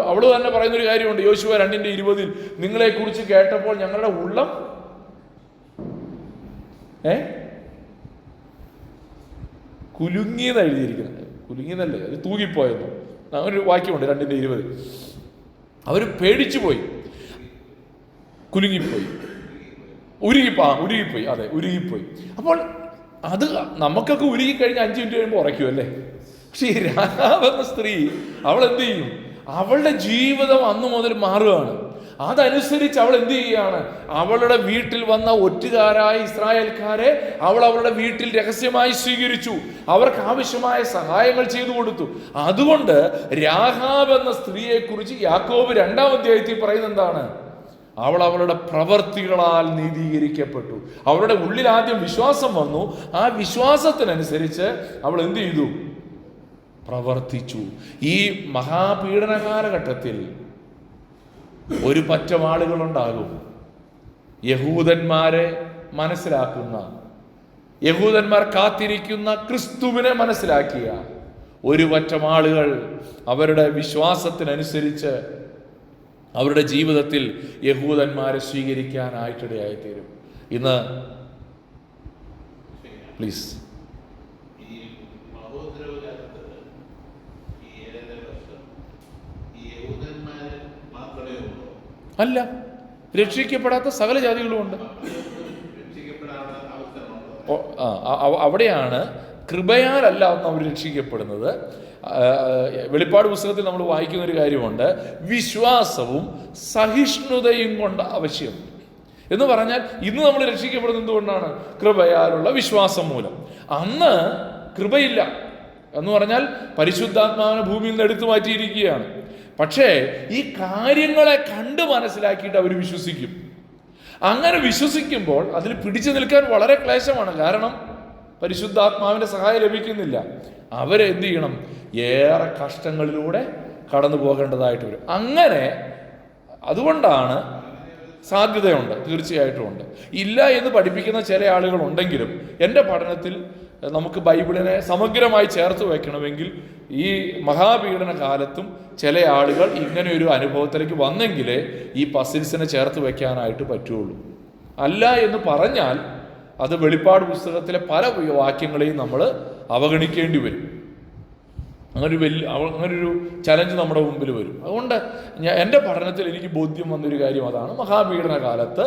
Speaker 1: അവള് തന്നെ പറയുന്നൊരു കാര്യമുണ്ട്. യോശുവ 2:20 നിങ്ങളെ കുറിച്ച് കേട്ടപ്പോൾ ഞങ്ങളുടെ ഉള്ളം കുലുങ്ങിയെന്ന് എഴുതിയിരിക്കുന്നത്. കുലുങ്ങിയെന്നല്ലേ, അത് തൂങ്ങിപ്പോയെന്നോ അങ്ങനൊരു വാക്യമുണ്ട് 2:20. അവർ പേടിച്ചു പോയി, കുലുങ്ങിപ്പോയി, ഉരുകിപ്പോയി. അതെ, ഉരുകിപ്പോയി. അപ്പോൾ അത് നമുക്കൊക്കെ ഉരുകിക്കഴിഞ്ഞ് 5 മിനിറ്റ് കഴിയുമ്പോൾ ഉറയ്ക്കും അല്ലേ? പക്ഷെ ഈ രാഹാബ് എന്ന സ്ത്രീ അവൾ എന്ത് ചെയ്യും? അവളുടെ ജീവിതം അന്നു മുതൽ മാറുകയാണ്. അതനുസരിച്ച് അവൾ എന്ത് ചെയ്യുകയാണ്? അവളുടെ വീട്ടിൽ വന്ന ഒറ്റുകാരായ ഇസ്രായേൽക്കാരെ അവൾ അവളുടെ വീട്ടിൽ രഹസ്യമായി സ്വീകരിച്ചു. അവർക്ക് ആവശ്യമായ സഹായങ്ങൾ ചെയ്തു കൊടുത്തു. അതുകൊണ്ട് രാഹാബ് എന്ന സ്ത്രീയെ കുറിച്ച് യാക്കോബ് 2-ാം അധ്യായത്തിൽ പറയുന്നത് എന്താണ്? അവൾ അവളുടെ പ്രവർത്തികളാൽ നീതീകരിക്കപ്പെട്ടു. അവളുടെ ഉള്ളിൽ ആദ്യം വിശ്വാസം വന്നു. ആ വിശ്വാസത്തിനനുസരിച്ച് അവൾ എന്ത് ചെയ്തു? പ്രവർത്തിച്ചു. ഈ മഹാപീഡന കാലഘട്ടത്തിൽ ഒരു പറ്റം ആളുകളുണ്ടാകും, യഹൂദന്മാരെ മനസ്സിലാക്കുന്ന, യഹൂദന്മാർ കാത്തിരിക്കുന്ന ക്രിസ്തുവിനെ മനസ്സിലാക്കിയ ഒരു പറ്റം ആളുകൾ അവരുടെ വിശ്വാസത്തിനനുസരിച്ച് അവരുടെ ജീവിതത്തിൽ യഹൂദന്മാരെ സ്വീകരിക്കാനായിട്ടിടയായിത്തീരും. ഇന്ന് പ്ലീസ് അല്ല, രക്ഷിക്കപ്പെടാത്ത സകല ജാതികളുമുണ്ട്. അവിടെയാണ് കൃപയാലല്ല അവർ രക്ഷിക്കപ്പെടുന്നത്. വെളിപ്പാട് പുസ്തകത്തിൽ നമ്മൾ വായിക്കുന്ന ഒരു കാര്യമുണ്ട്, വിശ്വാസവും സഹിഷ്ണുതയും കൊണ്ട് ആവശ്യം എന്ന് പറഞ്ഞാൽ ഇന്ന് നമ്മൾ രക്ഷിക്കപ്പെടുന്നത് എന്തുകൊണ്ടാണ്? കൃപയാലുള്ള വിശ്വാസം മൂലം. അന്ന് കൃപയില്ല എന്ന് പറഞ്ഞാൽ പരിശുദ്ധാത്മാവിനെ ഭൂമിയിൽ നിന്ന് എടുത്തു മാറ്റിയിരിക്കുകയാണ്. പക്ഷേ ഈ കാര്യങ്ങളെ കണ്ട് മനസ്സിലാക്കിയിട്ട് അവർ വിശ്വസിക്കും. അങ്ങനെ വിശ്വസിക്കുമ്പോൾ അതിൽ പിടിച്ചു നിൽക്കാൻ വളരെ ക്ലേശമാണ്. കാരണം പരിശുദ്ധാത്മാവിന്റെ സഹായം ലഭിക്കുന്നില്ല. അവരെന്ത് ചെയ്യണം? ഏറെ കഷ്ടങ്ങളിലൂടെ കടന്നു പോകേണ്ടതായിട്ട് വരും. അങ്ങനെ അതുകൊണ്ടാണ് സാധ്യതയുണ്ട്, തീർച്ചയായിട്ടും ഉണ്ട്. ഇല്ല എന്ന് പഠിപ്പിക്കുന്ന ചില ആളുകൾ ഉണ്ടെങ്കിലും എൻ്റെ പഠനത്തിൽ നമുക്ക് ബൈബിളിനെ സമഗ്രമായി ചേർത്ത് വയ്ക്കണമെങ്കിൽ ഈ മഹാപീഡന കാലത്തും ചില ആളുകൾ ഇങ്ങനെ ഒരു അനുഭവത്തിലേക്ക് വന്നെങ്കിലേ ഈ പസിൽസിനെ ചേർത്ത് വയ്ക്കാനായിട്ട് പറ്റുള്ളൂ. അല്ല എന്ന് പറഞ്ഞാൽ അത് വെളിപ്പാട് പുസ്തകത്തിലെ പല വാക്യങ്ങളെയും നമ്മൾ അവഗണിക്കേണ്ടി വരും. അങ്ങനൊരു ചലഞ്ച് നമ്മുടെ മുമ്പിൽ വരും. അതുകൊണ്ട് എൻ്റെ പഠനത്തിൽ എനിക്ക് ബോധ്യം വന്നൊരു കാര്യം അതാണ്, മഹാപീഡന കാലത്ത്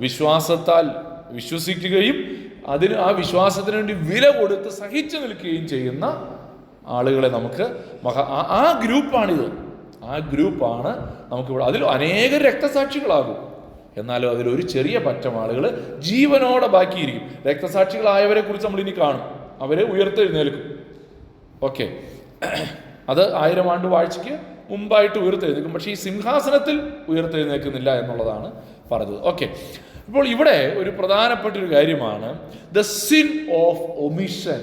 Speaker 1: വിശ്വാസത്താൽ വിശ്വസിക്കുകയും ആ വിശ്വാസത്തിന് വേണ്ടി വില കൊടുത്ത് സഹിച്ചു നിൽക്കുകയും ചെയ്യുന്ന ആളുകളെ നമുക്ക് ആ ഗ്രൂപ്പാണിത്. ആ ഗ്രൂപ്പാണ് നമുക്കിവിടെ. അതിൽ അനേകം രക്തസാക്ഷികളാകും, എന്നാലും അതിലൊരു ചെറിയ പറ്റം ആളുകൾ ജീവനോടെ ബാക്കിയിരിക്കും. രക്തസാക്ഷികളായവരെ കുറിച്ച് നമ്മൾ ഇനി കാണും. അവരെ ഉയർത്തെഴുന്നേൽക്കും. ഓക്കെ, അത് 1000 ആണ്ട് വാഴ്ചയ്ക്ക് മുമ്പായിട്ട് ഉയർത്തെഴുന്നേൽക്കും. പക്ഷേ ഈ സിംഹാസനത്തിൽ ഉയർത്തെഴുന്നേൽക്കുന്നില്ല എന്നുള്ളതാണ് പറഞ്ഞത്. ഓക്കെ, ഇപ്പോൾ ഇവിടെ ഒരു പ്രധാനപ്പെട്ട ഒരു കാര്യമാണ് ദ സിൻ ഓഫ് ഒമിഷൻ.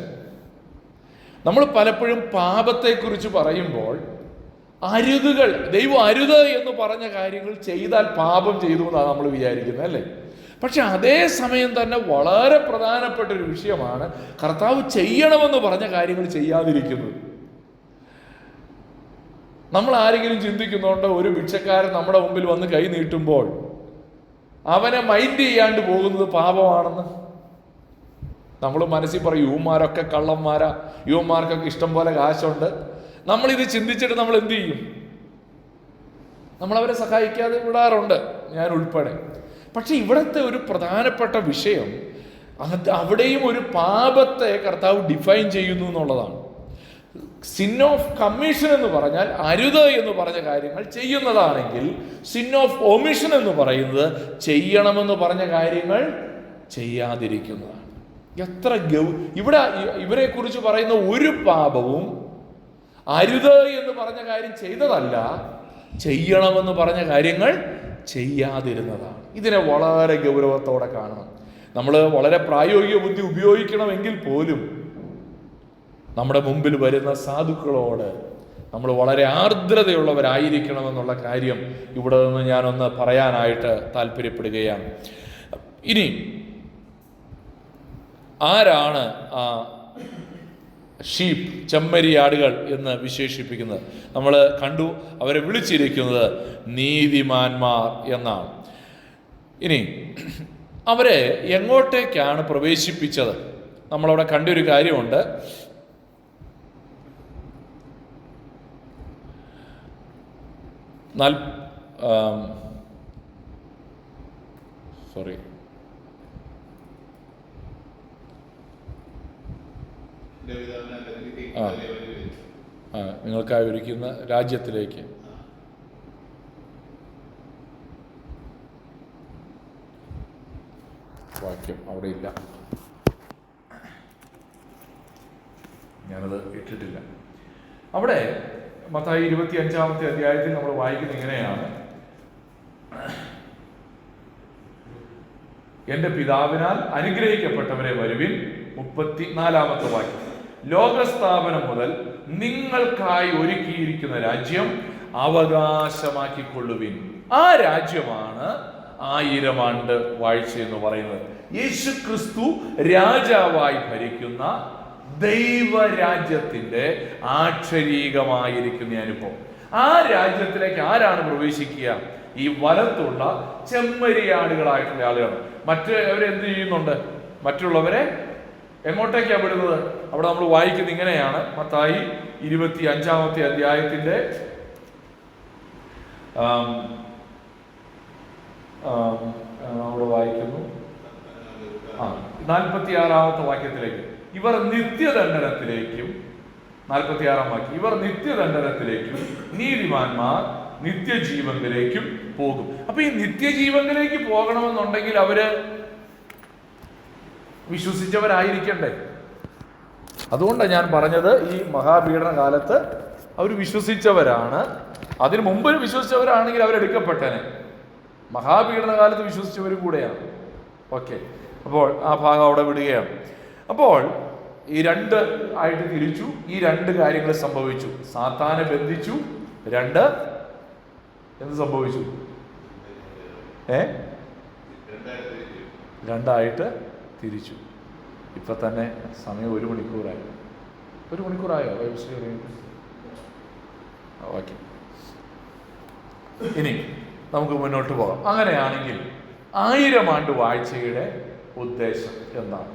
Speaker 1: നമ്മൾ പലപ്പോഴും പാപത്തെക്കുറിച്ച് പറയുമ്പോൾ അരുതുകൾ, ദൈവം അരുത് എന്ന് പറഞ്ഞ കാര്യങ്ങൾ ചെയ്താൽ പാപം ചെയ്തു എന്നാണ് നമ്മൾ വിചാരിക്കുന്നത്, അല്ലേ? പക്ഷെ അതേ സമയം തന്നെ വളരെ പ്രധാനപ്പെട്ട ഒരു വിഷയമാണ് കർത്താവ് ചെയ്യണമെന്ന് പറഞ്ഞ കാര്യങ്ങൾ ചെയ്യാതിരിക്കുന്നത്. നമ്മൾ ആരെങ്കിലും ചിന്തിക്കുന്നുണ്ടോ ഒരു ഭിക്ഷക്കാരൻ നമ്മുടെ മുമ്പിൽ വന്ന് കൈ നീട്ടുമ്പോൾ അവനെ മൈൻഡ് ചെയ്യാണ്ട് പോകുന്നത് പാപമാണെന്ന്? നമ്മൾ മനസ്സിൽ പറയും യുവന്മാരൊക്കെ കള്ളന്മാരാ, യുവന്മാർക്കൊക്കെ ഇഷ്ടം പോലെ കാശുണ്ട്. നമ്മളിത് ചിന്തിച്ചിട്ട് നമ്മൾ എന്ത് ചെയ്യും? നമ്മളവരെ സഹായിക്കാതെ വിടാറുണ്ട്, ഞാൻ ഉൾപ്പെടെ. പക്ഷെ ഇവിടുത്തെ ഒരു പ്രധാനപ്പെട്ട വിഷയം അവിടെയും ഒരു പാപത്തെ കർത്താവ് ഡിഫൈൻ ചെയ്യുന്നു എന്നുള്ളതാണ്. സിൻ ഓഫ് കമ്മീഷൻ എന്ന് പറഞ്ഞാൽ അരുത് എന്ന് പറഞ്ഞ കാര്യങ്ങൾ ചെയ്യുന്നതാണെങ്കിൽ, സിൻ ഓഫ് ഒമിഷൻ എന്ന് പറയുന്നത് ചെയ്യണമെന്ന് പറഞ്ഞ കാര്യങ്ങൾ ചെയ്യാതിരിക്കുന്നതാണ്. എത്ര ഇവിടെ ഇവരെ കുറിച്ച് പറയുന്ന ഒരു പാപവും അരുത് എന്ന് പറഞ്ഞ കാര്യം ചെയ്തതല്ല, ചെയ്യണമെന്ന് പറഞ്ഞ കാര്യങ്ങൾ ചെയ്യാതിരുന്നതാണ്. ഇതിനെ വളരെ ഗൗരവത്തോടെ കാണണം. നമ്മൾ വളരെ പ്രായോഗിക ബുദ്ധി ഉപയോഗിക്കണമെങ്കിൽ പോലും നമ്മുടെ മുമ്പിൽ വരുന്ന സാധുക്കളോട് നമ്മൾ വളരെ ആർദ്രതയുള്ളവരായിരിക്കണമെന്നുള്ള കാര്യം ഇവിടെ നിന്ന് ഞാനൊന്ന് പറയാനായിട്ട് താല്പര്യപ്പെടുകയാണ്. ഇനി ആരാണ് ആ ഷീപ്പ്, ചെമ്മരിയാടുകൾ എന്ന് വിശേഷിപ്പിക്കുന്നത്? നമ്മൾ കണ്ടു, അവരെ വിളിച്ചിരിക്കുന്നത് നീതിമാന്മാർ എന്നാണ്. ഇനി അവരെ എങ്ങോട്ടേക്കാണ് പ്രവേശിപ്പിച്ചത്? നമ്മളവിടെ കണ്ടൊരു കാര്യമുണ്ട്. സോറി, നിങ്ങൾക്കായി ഒരുക്കുന്ന രാജ്യത്തിലേക്ക് വാക്യം അവിടെ ഇല്ല, ഞാനത് ഇട്ടിട്ടില്ല. അവിടെ മത്തായി 25-ാമത്തെ അധ്യായത്തിൽ നമ്മൾ വായിക്കുന്നത് ഇങ്ങനെയാണ്: എന്റെ പിതാവിനാൽ അനുഗ്രഹിക്കപ്പെട്ടവരെ വരുവിൻ. 34-ാമത്തെ വാക്യം: ലോകസ്ഥാപനം മുതൽ നിങ്ങൾക്കായി ഒരുക്കിയിരിക്കുന്ന രാജ്യം അവകാശമാക്കിക്കൊള്ളുവിൻ. ആ രാജ്യമാണ് 1000 ആണ്ട് വാഴ്ച എന്ന് പറയുന്നത്. യേശു ക്രിസ്തു രാജാവായി ഭരിക്കുന്ന ദൈവരാജ്യത്തിന്റെ ആക്ഷരീകമായിരിക്കുന്ന അനുഭവം. ആ രാജ്യത്തിലേക്ക് ആരാണ് പ്രവേശിക്കുക? ഈ വലത്തുള്ള ചെമ്മരിയാടുകളായിട്ടുള്ള ആളുകൾ. മറ്റവരെന്ത് ചെയ്യുന്നുണ്ട്? മറ്റുള്ളവരെ എങ്ങോട്ടേക്കാണ് വിടുന്നത്? അവിടെ നമ്മൾ വായിക്കുന്നത് ഇങ്ങനെയാണ്. മത്തായി 25-ാമത്തെ അധ്യായത്തിന്റെ അവിടെ വായിക്കുന്നു 46-ാമത്തെ വാക്യത്തിലേക്ക്: ഇവർ നിത്യദണ്ഡനത്തിലേക്കും, 46-ാം വാക്യം, ഇവർ നിത്യദണ്ഡനത്തിലേക്കും നീതിമാന്മാർ നിത്യജീവനിലേക്കും പോകും. അപ്പൊ ഈ നിത്യജീവനിലേക്ക് പോകണമെന്നുണ്ടെങ്കിൽ അവര് വിശ്വസിച്ചവരായിരിക്കണ്ടേ? അതുകൊണ്ടാണ് ഞാൻ പറഞ്ഞത്, ഈ മഹാപീഡന കാലത്ത് അവർ വിശ്വസിച്ചവരാണ്. അതിനു മുമ്പ് വിശ്വസിച്ചവരാണെങ്കിൽ അവരെടുക്കപ്പെട്ടനെ. മഹാപീഡന കാലത്ത് വിശ്വസിച്ചവരും കൂടെയാണ്. ഓക്കെ, അപ്പോൾ ആ ഭാഗം അവിടെ വിടുകയാണ്. അപ്പോൾ ഈ 2 ആയിട്ട് തിരിച്ചു. ഈ 2 കാര്യങ്ങൾ സംഭവിച്ചു. സാത്താനെ ബന്ധിച്ചു. 2 എന്ത് സംഭവിച്ചു? 2 ആയിട്ട് തിരിച്ചു. ഇപ്പൊ തന്നെ സമയം 1 മണിക്കൂറായി. 1 മണിക്കൂറായോ? ഓക്കെ, ഇനി നമുക്ക് മുന്നോട്ട് പോകാം. അങ്ങനെയാണെങ്കിൽ 1000 ആണ്ട് വാഴ്ചയുടെ ഉദ്ദേശം എന്താണ്?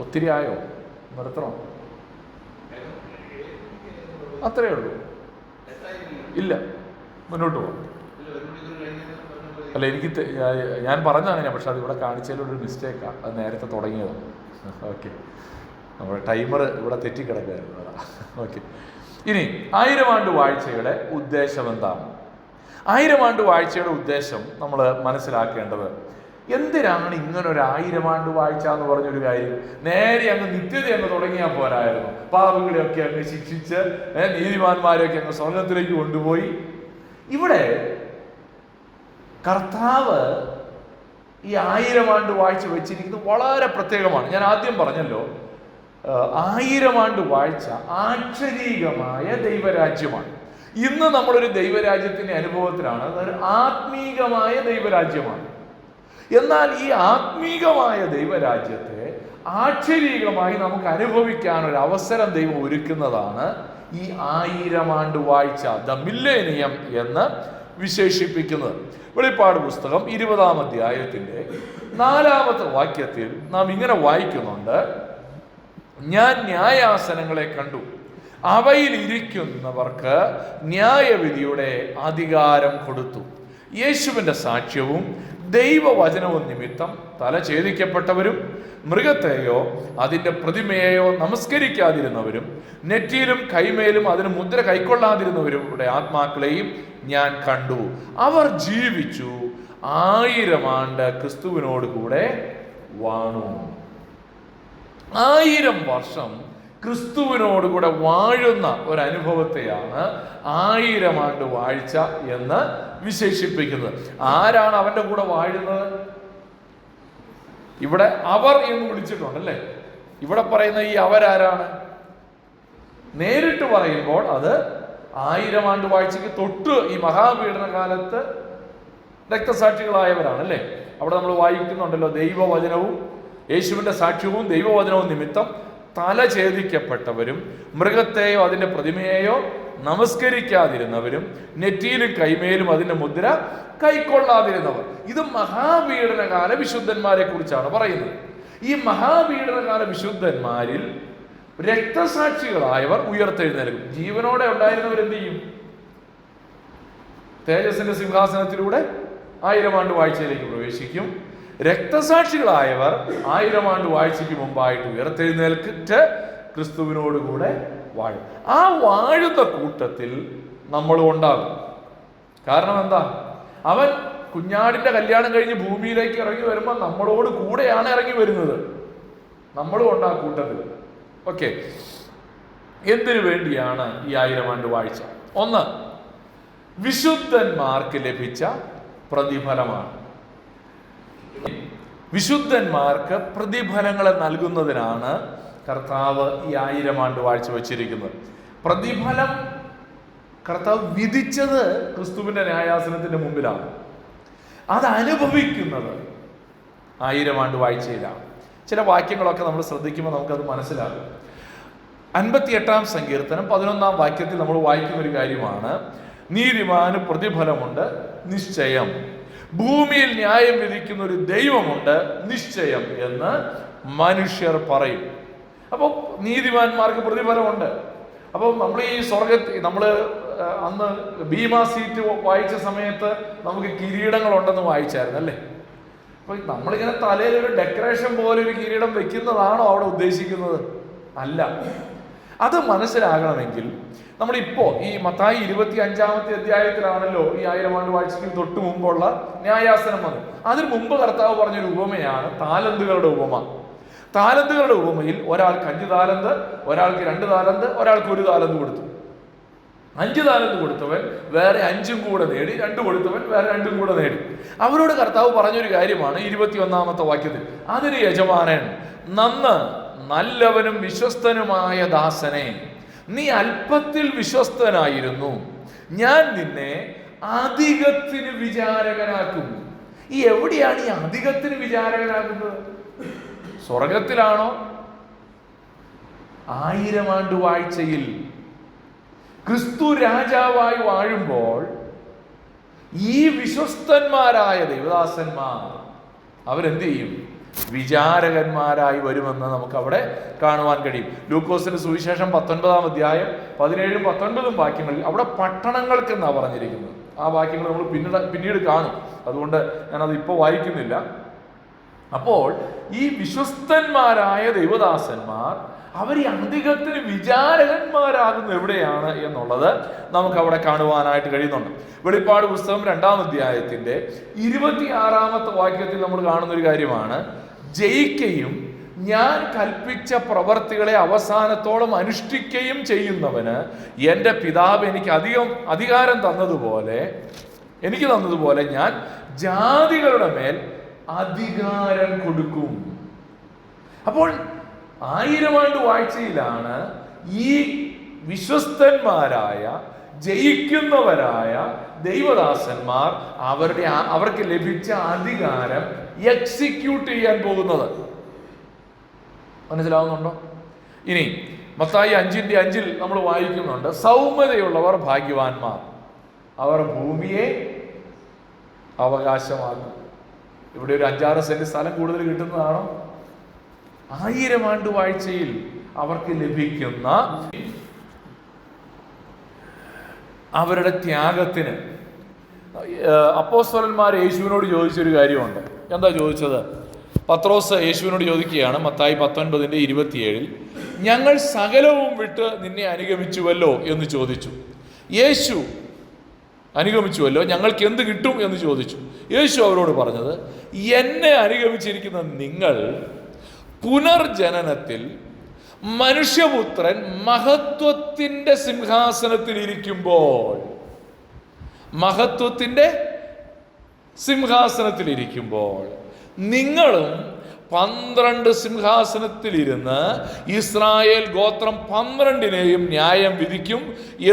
Speaker 1: ഒത്തിരി ആയോ? നിർത്തണോ? അത്രയേ ഉള്ളൂ. ഇല്ല, മുന്നോട്ട് പോകാം. അല്ല, എനിക്ക് ഞാൻ പറഞ്ഞ അങ്ങനെയാണ്, പക്ഷെ അത് ഇവിടെ കാണിച്ചതിലൊരു മിസ്റ്റേക്കാണ്. അത് നേരത്തെ തുടങ്ങിയതാണ്. ഓക്കെ, നമ്മുടെ ടൈമർ ഇവിടെ തെറ്റിക്കിടക്കുകയായിരുന്നു. ഓക്കെ, ഇനി 1000 ആണ്ട് വാഴ്ചയുടെ ഉദ്ദേശം എന്താണ്? 1000 ആണ്ട് വാഴ്ചയുടെ ഉദ്ദേശം നമ്മൾ മനസ്സിലാക്കേണ്ടത്, എന്തിനാണ് ഇങ്ങനൊരു 1000 ആണ്ട് വാഴ്ച എന്ന് പറഞ്ഞൊരു കാര്യം? നേരെ അങ്ങ് നിത്യത അങ്ങ് തുടങ്ങിയാൽ പോരായിരുന്നു? പാപികളെയൊക്കെ അങ്ങ് ശിക്ഷിച്ച് നീതിമാന്മാരെയൊക്കെ അങ്ങ് സ്വർഗത്തിലേക്ക് കൊണ്ടുപോയി. ഇവിടെ കർത്താവ് ഈ 1000 ആണ്ട് വാഴ്ച വെച്ചിരിക്കുന്നത് വളരെ പ്രത്യേകമാണ്. ഞാൻ ആദ്യം പറഞ്ഞല്ലോ, 1000 ആണ്ട് വാഴ്ച ആക്ഷരീകമായ ദൈവരാജ്യമാണ്. ഇന്ന് നമ്മളൊരു ദൈവരാജ്യത്തിന്റെ അനുഭവത്തിലാണ്. അതൊരു ആത്മീകമായ ദൈവരാജ്യമാണ്. എന്നാൽ ഈ ആത്മീകമായ ദൈവരാജ്യത്തെ ആക്ഷരീകമായി നമുക്ക് അനുഭവിക്കാൻ ഒരു അവസരം ദൈവം ഒരുക്കുന്നതാണ് ഈ 1000 ആണ്ട് വാഴ്ച, ദ മില്ലേനിയം എന്ന് വിശേഷിപ്പിക്കുന്നത്. വെളിപ്പാട് പുസ്തകം 20-ാം അധ്യായത്തിന്റെ 4-ാമത്തെ വാക്യത്തിൽ നാം ഇങ്ങനെ വായിക്കുന്നുണ്ട്: ഞാൻ ന്യായാസനങ്ങളെ കണ്ടു, അവയിൽ ഇരിക്കുന്നവർക്ക് ന്യായവിധിയുടെ അധികാരം കൊടുത്തു. യേശുവിന്റെ സാക്ഷ്യവും ദൈവവചനവും നിമിത്തം തല ഛേദിക്കപ്പെട്ടവരും മൃഗത്തെയോ അതിൻ്റെ പ്രതിമയെയോ നമസ്കരിക്കാതിരുന്നവരും നെറ്റിയിലും കൈമേലും അതിന് മുദ്ര കൈക്കൊള്ളാതിരുന്നവരുടെ ആത്മാക്കളെയും ഞാൻ കണ്ടു. അവർ ജീവിച്ചു 1000 ആണ്ട് ക്രിസ്തുവിനോട് കൂടെ വാണു. 1000 വർഷം ക്രിസ്തുവിനോട് കൂടെ വാഴുന്ന ഒരനുഭവത്തെയാണ് 1000 ആണ്ട് വാഴ്ച എന്ന് വിശേഷിപ്പിക്കുന്നത്. ആരാണ് അവന്റെ കൂടെ വാഴുന്നത്? ഇവിടെ അവർ എന്ന് വിളിച്ചിട്ടുണ്ട് അല്ലേ? ഇവിടെ പറയുന്ന ഈ അവരാരാണ്? നേരിട്ട് പറയുമ്പോൾ അത് 1000 ആണ്ട് വാഴ്ചയ്ക്ക് തൊട്ട് ഈ മഹാപീഡന കാലത്ത് രക്തസാക്ഷികളായവരാണ് അല്ലേ? അവിടെ നമ്മൾ വായിക്കുന്നുണ്ടല്ലോ, ദൈവവചനവും യേശുവിന്റെ സാക്ഷ്യവും ദൈവവചനവും നിമിത്തം തല ഛേദിക്കപ്പെട്ടവരും മൃഗത്തെയോ അതിൻ്റെ പ്രതിമയെയോ നമസ്കരിക്കാതിരുന്നവരും നെറ്റിയിലും കൈമേലും അതിൻ്റെ മുദ്ര കൈക്കൊള്ളാതിരുന്നവർ. ഇത് മഹാപീഡനകാല വിശുദ്ധന്മാരെ കുറിച്ചാണ് പറയുന്നത്. ഈ മഹാപീഡനകാല വിശുദ്ധന്മാരിൽ രക്തസാക്ഷികളായവർ ഉയർത്തെഴുന്നേൽക്കും. ജീവനോടെ ഉണ്ടായിരുന്നവർ എന്ത് ചെയ്യും? തേജസ്സിന്റെ സിംഹാസനത്തിലൂടെ 1000 ആണ്ട് വാഴ്ചയിലേക്ക് പ്രവേശിക്കും. രക്തസാക്ഷികളായവർ 1000 ആണ്ട് വാഴ്ചയ്ക്ക് മുമ്പായിട്ട് ഉയർത്തെഴുന്നേൽക്കിട്ട് ക്രിസ്തുവിനോടുകൂടെ വാഴും. ആ വാഴുന്ന കൂട്ടത്തിൽ നമ്മളും ഉണ്ടാകും. കാരണം എന്താ? അവൻ കുഞ്ഞാടിന്റെ കല്യാണം കഴിഞ്ഞ് ഭൂമിയിലേക്ക് ഇറങ്ങി വരുമ്പോൾ നമ്മളോട് കൂടെയാണ് ഇറങ്ങി വരുന്നത്. നമ്മളും ഉണ്ട് ആ കൂട്ടത്തിൽ. ഓക്കെ, എന്തിനു വേണ്ടിയാണ് ഈ 1000 ആണ്ട് വാഴ്ച? ഒന്ന്, വിശുദ്ധന്മാർക്ക് ലഭിച്ച പ്രതിഫലമാണ്. വിശുദ്ധന്മാർക്ക് പ്രതിഫലങ്ങളെ നൽകുന്നതിനാണ് കർത്താവ് ഈ 1000 ആണ്ട് വാഴ്ച വച്ചിരിക്കുന്നത്. പ്രതിഫലം കർത്താവ് വിധിച്ചത് ക്രിസ്തുവിന്റെ ന്യായാസനത്തിന്റെ മുമ്പിലാണ്. അത് അനുഭവിക്കുന്നത് 1000 ആണ്ട് വാഴ്ചയിലാണ്. ചില വാക്യങ്ങളൊക്കെ നമ്മൾ ശ്രദ്ധിക്കുമ്പോൾ നമുക്കത് മനസ്സിലാകും. 58-ാം സങ്കീർത്തനം 11-ാം വാക്യത്തിൽ നമ്മൾ വായിക്കുന്ന ഒരു കാര്യമാണ്, നീതിമാന് പ്രതിഫലമുണ്ട് നിശ്ചയം, ഭൂമിയിൽ ന്യായം വിധിക്കുന്ന ഒരു ദൈവമുണ്ട് നിശ്ചയം എന്ന് മനുഷ്യർ പറയും. അപ്പോൾ നീതിമാന്മാർക്ക് പ്രതിഫലമുണ്ട്. അപ്പം നമ്മൾ ഈ നമ്മൾ അന്ന് ബീമാ സീറ്റ് വായിച്ച സമയത്ത് നമുക്ക് കിരീടങ്ങളുണ്ടെന്ന് വായിച്ചായിരുന്നു അല്ലേ? അപ്പൊ നമ്മളിങ്ങനെ തലയിൽ ഒരു ഡെക്കറേഷൻ പോലെ ഒരു കിരീടം വെക്കുന്നതാണോ അവിടെ ഉദ്ദേശിക്കുന്നത്? അല്ല. അത് മനസ്സിലാകണമെങ്കിൽ നമ്മളിപ്പോ ഈ മത്തായി 25-ാമത്തെ അധ്യായത്തിലാണല്ലോ ഈ 1000 ആണ്ട് വാഴ്ചയ്ക്ക് തൊട്ട് മുമ്പുള്ള ന്യായാസനം വന്നത്. അതിന് മുമ്പ് കർത്താവ് പറഞ്ഞൊരു ഉപമയാണ് താലന്തുകളുടെ ഉപമ. താലന്തുകളുടെ ഉപമയിൽ ഒരാൾക്ക് 5 താലന്ത്, ഒരാൾക്ക് 2 താലന്ത്, ഒരാൾക്ക് 1 താലന്ത് കൊടുത്തു. 5 താലന്ത് കൊടുത്തവൻ വേറെ 5 കൂടെ നേടി, 2 കൊടുത്തവൻ വേറെ 2 കൂടെ നേടി. അവരോട് കർത്താവ് പറഞ്ഞൊരു കാര്യമാണ് 21-ാമത്തെ വാക്യത്തിൽ, അതിന് യജമാനൻ, നന്ന് നല്ലവനും വിശ്വസ്തനുമായ ദാസനെ, നീ അല്പത്തിൽ വിശ്വസ്തനായിരുന്നു, ഞാൻ നിന്നെ അധികത്തിന് വിചാരകനാക്കും. ഈ എവിടെയാണ് ഈ അധികത്തിന് വിചാരകനാക്കുന്നത്? സ്വർഗത്തിലാണോ? 1000 ആണ്ട് വാഴ്ചയിൽ ക്രിസ്തു രാജാവായി വാഴുമ്പോൾ ഈ വിശ്വസ്തന്മാരായ ദൈവദാസന്മാർ അവരെന്ത് ചെയ്യും? വിചാരകന്മാരായി വരുമെന്ന് നമുക്ക് അവിടെ കാണുവാൻ കഴിയും. ലൂക്കോസിന്റെ സുവിശേഷം 19-ാം അധ്യായം 17-ഉം 19-ഉം വാക്യങ്ങളിൽ അവിടെ പട്ടണങ്ങൾക്ക് എന്നാണ് പറഞ്ഞിരിക്കുന്നത്. ആ വാക്യങ്ങൾ നമ്മൾ പിന്നീട് കാണും, അതുകൊണ്ട് ഞാനത് ഇപ്പോൾ വായിക്കുന്നില്ല. അപ്പോൾ ഈ വിശ്വസ്തന്മാരായ ദൈവദാസന്മാർ അവർ ഈ അന്തികത്തിന് വിചാരകന്മാരാകുന്നത് എവിടെയാണ് എന്നുള്ളത് നമുക്ക് അവിടെ കാണുവാനായിട്ട് കഴിയുന്നുണ്ട്. വെളിപ്പാട് പുസ്തകം 2-ാം അധ്യായത്തിന്റെ 26-ാമത്തെ വാക്യത്തിൽ നമ്മൾ കാണുന്ന ഒരു കാര്യമാണ്, ജയിക്കുകയും ഞാൻ കൽപ്പിച്ച പ്രവർത്തികളെ അവസാനത്തോളം അനുഷ്ഠിക്കുകയും ചെയ്യുന്നവന് എൻ്റെ പിതാവ് എനിക്ക് അധികാരം തന്നതുപോലെ ഞാൻ ജാതികളുടെ മേൽ അധികാരം കൊടുക്കും. അപ്പോൾ 1000 ആണ്ട് വാഴ്ചയിലാണ് ഈ വിശ്വസ്തന്മാരായ ജയിക്കുന്നവരായ ദൈവദാസന്മാർ അവർക്ക് ലഭിച്ച അധികാരം എക്സിക്യൂട്ട് ചെയ്യാൻ പോകുന്നത്. മനസ്സിലാവുന്നുണ്ടോ? ഇനി മത്തായി 5:5 നമ്മൾ വായിക്കുന്നുണ്ട്, സൗമ്യതയുള്ളവർ ഭാഗ്യവാന്മാർ, അവർ ഭൂമിയെ അവകാശമാക്കും. ഇവിടെ ഒരു 5-6 സെന്റ് സ്ഥലം കൂടുതൽ കിട്ടുന്നതാണോ? 1000 ആണ്ട് വാഴ്ചയിൽ അവർക്ക് ലഭിക്കുന്ന അവരുടെ ത്യാഗത്തിന് അപ്പോസ്തലന്മാർ യേശുവിനോട് ചോദിച്ചൊരു കാര്യമുണ്ട്. എന്താ ചോദിച്ചത്? പത്രോസ് യേശുവിനോട് ചോദിക്കുകയാണ്, മത്തായി 19:27, ഞങ്ങൾ സകലവും വിട്ട് നിന്നെ അനുഗമിച്ചുവല്ലോ എന്ന് ചോദിച്ചു. യേശു അനുഗമിച്ചുവല്ലോ, ഞങ്ങൾക്ക് എന്ത് കിട്ടും എന്ന് ചോദിച്ചു. യേശു അവരോട് പറഞ്ഞത്, എന്നെ അനുഗമിച്ചിരിക്കുന്ന നിങ്ങൾ പുനർജനനത്തിൽ മനുഷ്യപുത്രൻ മഹത്വത്തിന്റെ സിംഹാസനത്തിൽ ഇരിക്കുമ്പോൾ നിങ്ങളും 12 സിംഹാസനത്തിലിരുന്ന് ഇസ്രായേൽ ഗോത്രം 12-നെയും ന്യായം വിധിക്കും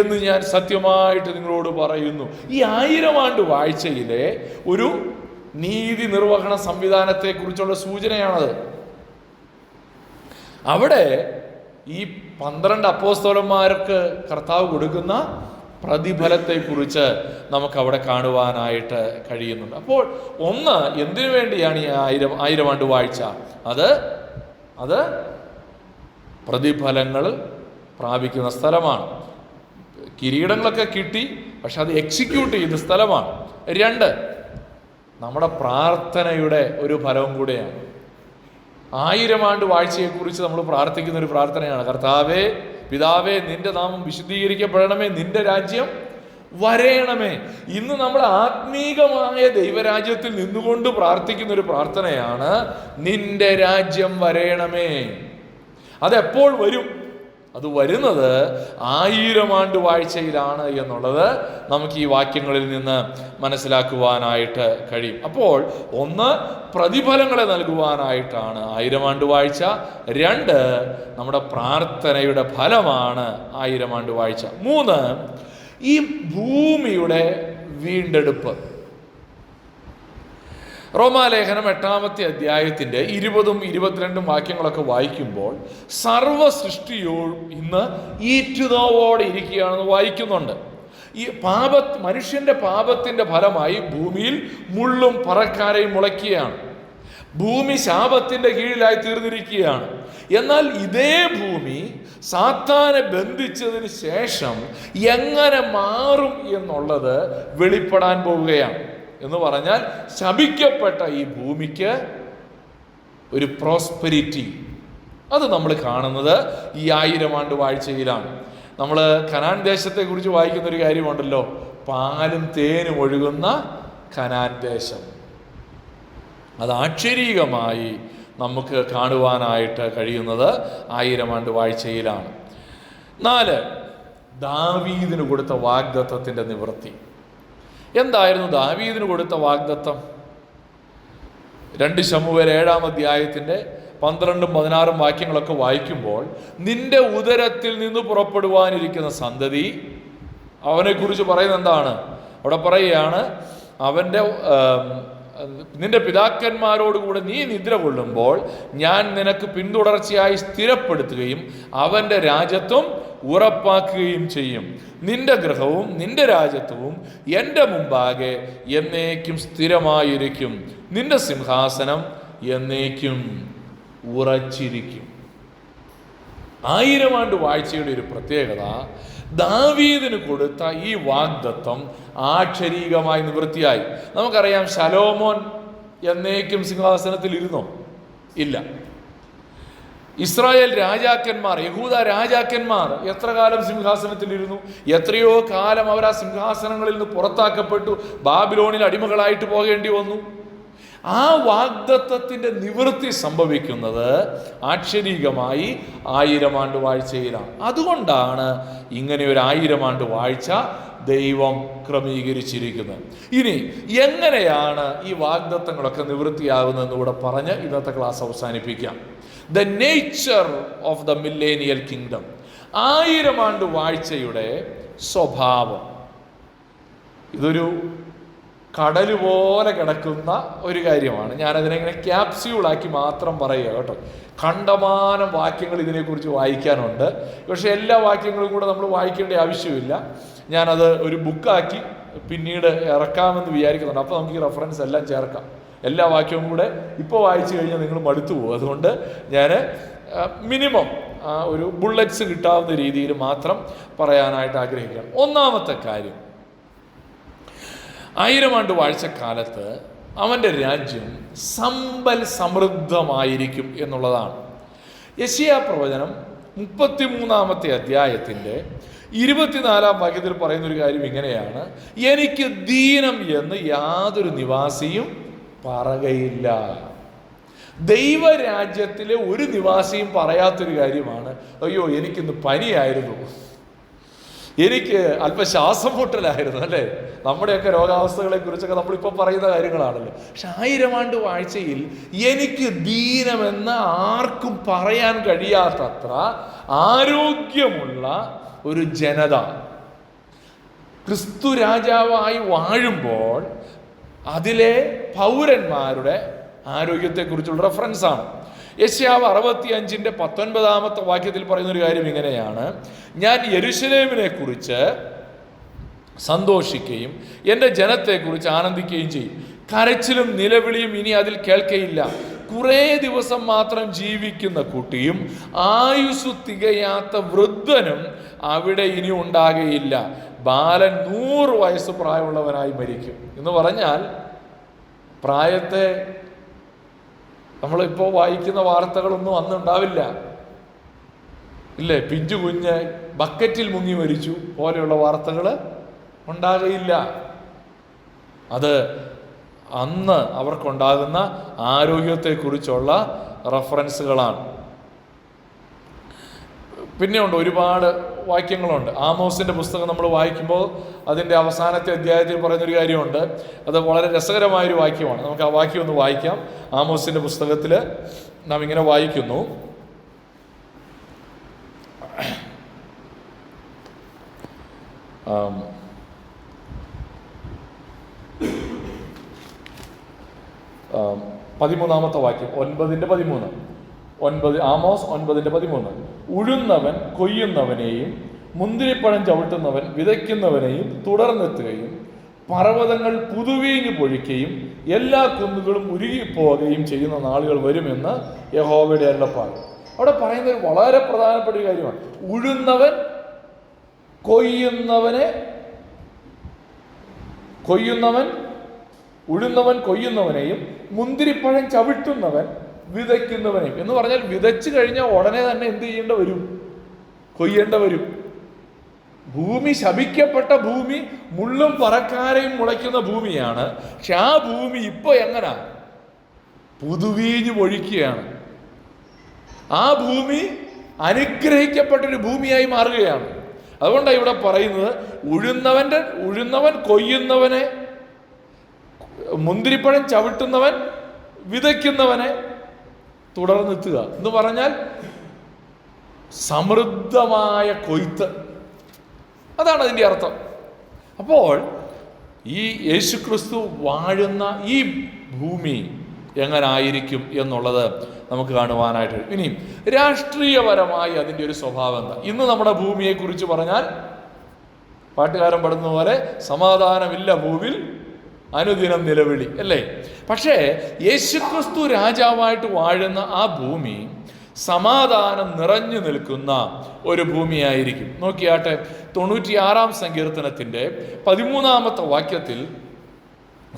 Speaker 1: എന്ന് ഞാൻ സത്യമായിട്ട് നിങ്ങളോട് പറയുന്നു. ഈ 1000 ആണ്ട് വാഴ്ചയിലെ ഒരു നീതി നിർവഹണ സംവിധാനത്തെ കുറിച്ചുള്ള സൂചനയാണത്. അവിടെ ഈ 12 അപ്പോസ്തലന്മാർക്ക് കർത്താവ് കൊടുക്കുന്ന പ്രതിഫലത്തെക്കുറിച്ച് നമുക്ക് അവിടെ കാണുവാനായിട്ട് കഴിയുന്നുണ്ട്. അപ്പോൾ ഒന്ന്, എന്തിനു വേണ്ടിയാണ് ഈ 1000 ആണ്ട് വാഴ്ച? അത് പ്രതിഫലങ്ങൾ പ്രാപിക്കുന്ന സ്ഥലമാണ്. കിരീടങ്ങളൊക്കെ കിട്ടി, പക്ഷെ അത് എക്സിക്യൂട്ട് ചെയ്യുന്ന സ്ഥലമാണ്. 2, നമ്മുടെ പ്രാർത്ഥനയുടെ ഒരു ഫലവും കൂടെയാണ്. 1000 ആണ്ട് വാഴ്ചയെക്കുറിച്ച് നമ്മൾ പ്രാർത്ഥിക്കുന്ന ഒരു പ്രാർത്ഥനയാണ്, കർത്താവേ പിതാവേ, നിന്റെ നാമം വിശുദ്ധീകരിക്കപ്പെടണമേ, നിന്റെ രാജ്യം വരേണമേ. ഇന്ന് നമ്മൾ ആത്മീകമായ ദൈവരാജ്യത്തിൽ നിന്നുകൊണ്ട് പ്രാർത്ഥിക്കുന്ന ഒരു പ്രാർത്ഥനയാണ്, നിന്റെ രാജ്യം വരേണമേ. അതെപ്പോൾ വരും? അത് വരുന്നത് 1000 ആണ്ട് വാഴ്ചയിലാണ് എന്നുള്ളത് നമുക്ക് ഈ വാക്യങ്ങളിൽ നിന്ന് മനസ്സിലാക്കുവാനായിട്ട് കഴിയും. അപ്പോൾ ഒന്ന്, പ്രതിഫലങ്ങളെ നൽകുവാനായിട്ടാണ് 1000 ആണ്ട് വാഴ്ച. 2, നമ്മുടെ പ്രാർത്ഥനയുടെ ഫലമാണ് 1000 ആണ്ട് വാഴ്ച. 3, ഈ ഭൂമിയുടെ വീണ്ടെടുപ്പ്. റോമാലേഖനം 8-ാമത്തെ അധ്യായത്തിൻ്റെ 20ഉം 22ഉം വാക്യങ്ങളൊക്കെ വായിക്കുമ്പോൾ സർവ്വ സൃഷ്ടിയോടും ഇന്ന് ഈറ്റുനോവോടെ ഇരിക്കുകയാണെന്ന് വായിക്കുന്നുണ്ട്. ഈ മനുഷ്യന്റെ പാപത്തിന്റെ ഫലമായി ഭൂമിയിൽ മുള്ളും പറക്കാരയും മുളയ്ക്കുകയാണ്. ഭൂമി ശാപത്തിന്റെ കീഴിലായി തീർന്നിരിക്കുകയാണ്. എന്നാൽ ഇതേ ഭൂമി സാത്താനെ ബന്ധിച്ചതിന് ശേഷം എങ്ങനെ മാറും എന്നുള്ളത് വെളിപ്പെടാൻ പോവുകയാണ്. എന്ന് പറഞ്ഞാൽ ശപിക്കപ്പെട്ട ഈ ഭൂമിക്ക് ഒരു പ്രോസ്പെരിറ്റി, അത് നമ്മൾ കാണുന്നത് ഈ 1000 ആണ്ട് വാഴ്ചയിലാണ്. നമ്മൾ കനാൻ ദേശത്തെക്കുറിച്ച് വായിക്കുന്ന ഒരു കാര്യമുണ്ടല്ലോ, പാലും തേനും ഒഴുകുന്ന കനാൻ ദേശം. അത് ആക്ഷരീകമായി നമുക്ക് കാണുവാനായിട്ട് കഴിയുന്നത് 1000 ആണ്ട് വാഴ്ചയിലാണ്. 4, ദാവീദിന് കൊടുത്ത വാഗ്ദത്തത്തിൻ്റെ നിവൃത്തി. എന്തായിരുന്നു ദാവീദിന് കൊടുത്ത വാഗ്ദത്തം? 2 ശമൂവേൽ 7-ാം അധ്യായത്തിൻ്റെ 12ഉം 16ഉം വാക്യങ്ങളൊക്കെ വായിക്കുമ്പോൾ, നിന്റെ ഉദരത്തിൽ നിന്ന് പുറപ്പെടുവാനിരിക്കുന്ന സന്തതി, അവനെക്കുറിച്ച് പറയുന്നത് എന്താണ്? അവിടെ പറയുകയാണ്, നിന്റെ പിതാക്കന്മാരോടുകൂടെ നീ നിദ്ര കൊള്ളുമ്പോൾ ഞാൻ നിനക്ക് പിന്തുടർച്ചയായി സ്ഥിരപ്പെടുത്തുകയും അവൻ്റെ രാജ്യത്വം ഉറപ്പാക്കുകയും ചെയ്യും. നിന്റെ ഗൃഹവും നിന്റെ രാജ്യത്വവും എൻ്റെ മുമ്പാകെ എന്നേക്കും സ്ഥിരമായിരിക്കും. നിന്റെ സിംഹാസനം എന്നേക്കും ഉറച്ചിരിക്കും. 1000 ആണ്ട് വാഴ്ചയുടെ ഒരു പ്രത്യേകത, ദാവീദിന് കൊടുത്ത ഈ വാഗ്ദത്തം ആക്ഷരീകമായി നിവൃത്തിയായി. നമുക്കറിയാം, ശലോമോൻ എന്നേക്കും സിംഹാസനത്തിൽ ഇരുന്നോ? ഇല്ല. ഇസ്രായേൽ രാജാക്കന്മാർ, യഹൂദ രാജാക്കന്മാർ എത്ര കാലം സിംഹാസനത്തിലിരുന്നു? എത്രയോ കാലം അവർ ആ സിംഹാസനങ്ങളിൽ നിന്ന് പുറത്താക്കപ്പെട്ടു, ബാബിലോണിൽ അടിമകളായിട്ട് പോകേണ്ടി വന്നു. ആ വാഗ്ദത്തത്തിൻ്റെ നിവൃത്തി സംഭവിക്കുന്നത് ആക്ഷരീകമായി 1000 ആണ്ട് വാഴ്ചയിലാണ്. അതുകൊണ്ടാണ് ഇങ്ങനെ ഒരു 1000 ആണ്ട് വാഴ്ച ദൈവം ക്രമീകരിച്ചിരിക്കുന്നത്. ഇനി എങ്ങനെയാണ് ഈ വാഗ്ദത്തങ്ങളൊക്കെ നിവൃത്തിയാകുന്നതെന്ന് കൂടെ പറഞ്ഞ് ഇന്നത്തെ ക്ലാസ് അവസാനിപ്പിക്കാം. The nature of the millennial kingdom, 1000 ആണ്ട് വാഴ്ചയുടെ സ്വഭാവം. ഇതൊരു കടൽ പോലെ കിടക്കുന്ന ഒരു കാര്യമാണ്. ഞാനതിനെങ്ങനെ ക്യാപ്സ്യൂളാക്കി മാത്രം പറയുക കേട്ടോ. കണ്ടമാനം വാക്യങ്ങൾ ഇതിനെക്കുറിച്ച് വായിക്കാനുണ്ട്. പക്ഷേ എല്ലാ വാക്യങ്ങളും കൂടെ നമ്മൾ വായിക്കേണ്ട ആവശ്യമില്ല. ഞാനത് ഒരു ബുക്കാക്കി പിന്നീട് ഇറക്കാമെന്ന് വിചാരിക്കുന്നുണ്ട്. അപ്പോൾ നമുക്ക് ഈ റെഫറൻസ് എല്ലാം ചേർക്കാം. എല്ലാ വാക്യവും കൂടെ ഇപ്പോൾ വായിച്ചു കഴിഞ്ഞാൽ നിങ്ങൾ മടുത്തു പോകും. അതുകൊണ്ട് ഞാൻ മിനിമം ഒരു ബുള്ളറ്റ്സ് കിട്ടാവുന്ന രീതിയിൽ മാത്രം പറയാനായിട്ട് ആഗ്രഹിക്കുകയാണ്. ഒന്നാമത്തെ കാര്യം, 1000 ആണ്ട് വാഴ്ചക്കാലത്ത് അവൻ്റെ രാജ്യം സമ്പൽ സമൃദ്ധമായിരിക്കും എന്നുള്ളതാണ്. യെശയ്യാ പ്രവചനം 33-ാമത്തെ അധ്യായത്തിൻ്റെ 24-ാം വാക്യത്തിൽ പറയുന്നൊരു കാര്യം ഇങ്ങനെയാണ്, എനിക്ക് ദീനം എന്ന് യാതൊരു നിവാസിയും പറകയില്ല. ദൈവരാജ്യത്തിലെ ഒരു നിവാസിയും പറയാത്തൊരു കാര്യമാണ്, അയ്യോ എനിക്കിന്ന് പനിയായിരുന്നു, എനിക്ക് അല്പം ശ്വാസം മുട്ടലായിരുന്നു, അല്ലേ? നമ്മുടെയൊക്കെ രോഗാവസ്ഥകളെ കുറിച്ചൊക്കെ നമ്മളിപ്പോൾ പറയുന്ന കാര്യങ്ങളാണല്ലോ. പക്ഷെ 1000 ആണ്ട് വാഴ്ചയിൽ എനിക്ക് ദീനമെന്ന് ആർക്കും പറയാൻ കഴിയാത്തത്ര ആരോഗ്യമുള്ള ഒരു ജനത ക്രിസ്തു രാജാവായി വാഴുമ്പോൾ അതിലെ പൗരന്മാരുടെ ആരോഗ്യത്തെക്കുറിച്ചുള്ള റെഫറൻസാണ്. യെശയ്യാവ് 65-ന്റെ 19-ാമത്തെ വാക്യത്തിൽ പറയുന്നൊരു കാര്യം ഇങ്ങനെയാണ്, ഞാൻ യെരൂശലേമിനെ കുറിച്ച് സന്തോഷിക്കുകയും എൻ്റെ ജനത്തെക്കുറിച്ച് ആനന്ദിക്കുകയും ചെയ്യും. കരച്ചിലും നിലവിളിയും ഇനി അതിൽ കേൾക്കയില്ല. കുറേ ദിവസം മാത്രം ജീവിക്കുന്ന കുട്ടിയും ആയുസ്സു തികയാത്ത വൃദ്ധനും അവിടെ ഇനി ഉണ്ടാകുകയില്ല. ബാലൻ 100 വയസ്സ് പ്രായമുള്ളവനായി മരിക്കും എന്ന് പറഞ്ഞാൽ, പ്രായത്തെ നമ്മളിപ്പോൾ വായിക്കുന്ന വാർത്തകളൊന്നും അന്ന് ഉണ്ടാവില്ല, ഇല്ലേ? പിഞ്ചു കുഞ്ഞ് ബക്കറ്റിൽ മുങ്ങി മരിച്ചു പോലെയുള്ള വാർത്തകൾ ഉണ്ടാകയില്ല. അത് അന്ന് അവർക്കുണ്ടാകുന്ന ആരോഗ്യത്തെക്കുറിച്ചുള്ള റഫറൻസുകളാണ്. പിന്നെയുണ്ട് ഒരുപാട് വാക്യങ്ങളുണ്ട്. ആമോസിൻ്റെ പുസ്തകം നമ്മൾ വായിക്കുമ്പോൾ അതിൻ്റെ അവസാനത്തെ അധ്യായത്തിൽ പറയുന്നൊരു കാര്യമുണ്ട്. അത് വളരെ രസകരമായൊരു വാക്യമാണ്. നമുക്ക് ആ വാക്യം ഒന്ന് വായിക്കാം. ആമോസിൻ്റെ പുസ്തകത്തിൽ നാം ഇങ്ങനെ വായിക്കുന്നു: പതിമൂന്നാമത്തെ വാക്യം, 9:13. ആമോസ് 9:13. ഉഴുന്നവൻ കൊയ്യുന്നവനെയും മുന്തിരിപ്പഴം ചവിട്ടുന്നവൻ വിതയ്ക്കുന്നവനെയും തുടർന്നെത്തുകയും പർവ്വതങ്ങൾ പുതുവീഞ്ഞു പൊഴിക്കുകയും എല്ലാ കുന്നുകളും ഉരുകിപ്പോവുകയും ചെയ്യുന്ന നാളുകൾ വരുമെന്ന് യഹോവയുടെ അരുളപ്പാട്. അവിടെ പറയുന്നത് വളരെ പ്രധാനപ്പെട്ട ഒരു കാര്യമാണ്. ഉഴുന്നവൻ കൊയ്യുന്നവനെയും മുന്തിരിപ്പഴം ചവിട്ടുന്നവൻ വിതയ്ക്കുന്നവനെയും എന്ന് പറഞ്ഞാൽ വിതച്ചു കഴിഞ്ഞാൽ ഉടനെ തന്നെ എന്ത് ചെയ്യേണ്ട വരും? കൊയ്യേണ്ട വരും. ഭൂമി ശപിക്കപ്പെട്ട ഭൂമി, മുള്ളും പറക്കാരയും മുളയ്ക്കുന്ന ഭൂമിയാണ്. പക്ഷെ ആ ഭൂമി ഇപ്പൊ എങ്ങനാ? പുതുവീഞ്ഞു പൊഴിക്കുകയാണ്. ആ ഭൂമി അനുഗ്രഹിക്കപ്പെട്ടൊരു ഭൂമിയായി മാറുകയാണ്. അതുകൊണ്ടാണ് ഇവിടെ പറയുന്നത്, ഉഴുന്നവൻ കൊയ്യുന്നവനെ, മുന്തിരിപ്പഴം ചവിട്ടുന്നവൻ വിതയ്ക്കുന്നവനെ തുടർന്നെത്തുക എന്ന് പറഞ്ഞാൽ സമൃദ്ധമായ കൊയ്ത്ത്. അതാണ് അതിൻ്റെ അർത്ഥം. അപ്പോൾ ഈ യേശുക്രിസ്തു വാഴുന്ന ഈ ഭൂമി എങ്ങനായിരിക്കും എന്നുള്ളത് നമുക്ക് കാണുവാനായിട്ട്. ഇനിയും രാഷ്ട്രീയപരമായി അതിൻ്റെ ഒരു സ്വഭാവം എന്താ? ഇന്ന് നമ്മുടെ ഭൂമിയെക്കുറിച്ച് പറഞ്ഞാൽ പാട്ടുകാരൻ പാടുന്ന പോലെ സമാധാനമില്ല ഭൂവിൽ അനുദിനം നിലവിളി, അല്ലേ? പക്ഷേ യേശുക്രിസ്തു രാജാവായിട്ട് വാഴുന്ന ആ ഭൂമി സമാധാനം നിറഞ്ഞു നിൽക്കുന്ന ഒരു ഭൂമിയായിരിക്കും. നോക്കിയാട്ടെ, 96-ാം സങ്കീർത്തനത്തിൻ്റെ 13-ാമത്തെ വാക്യത്തിൽ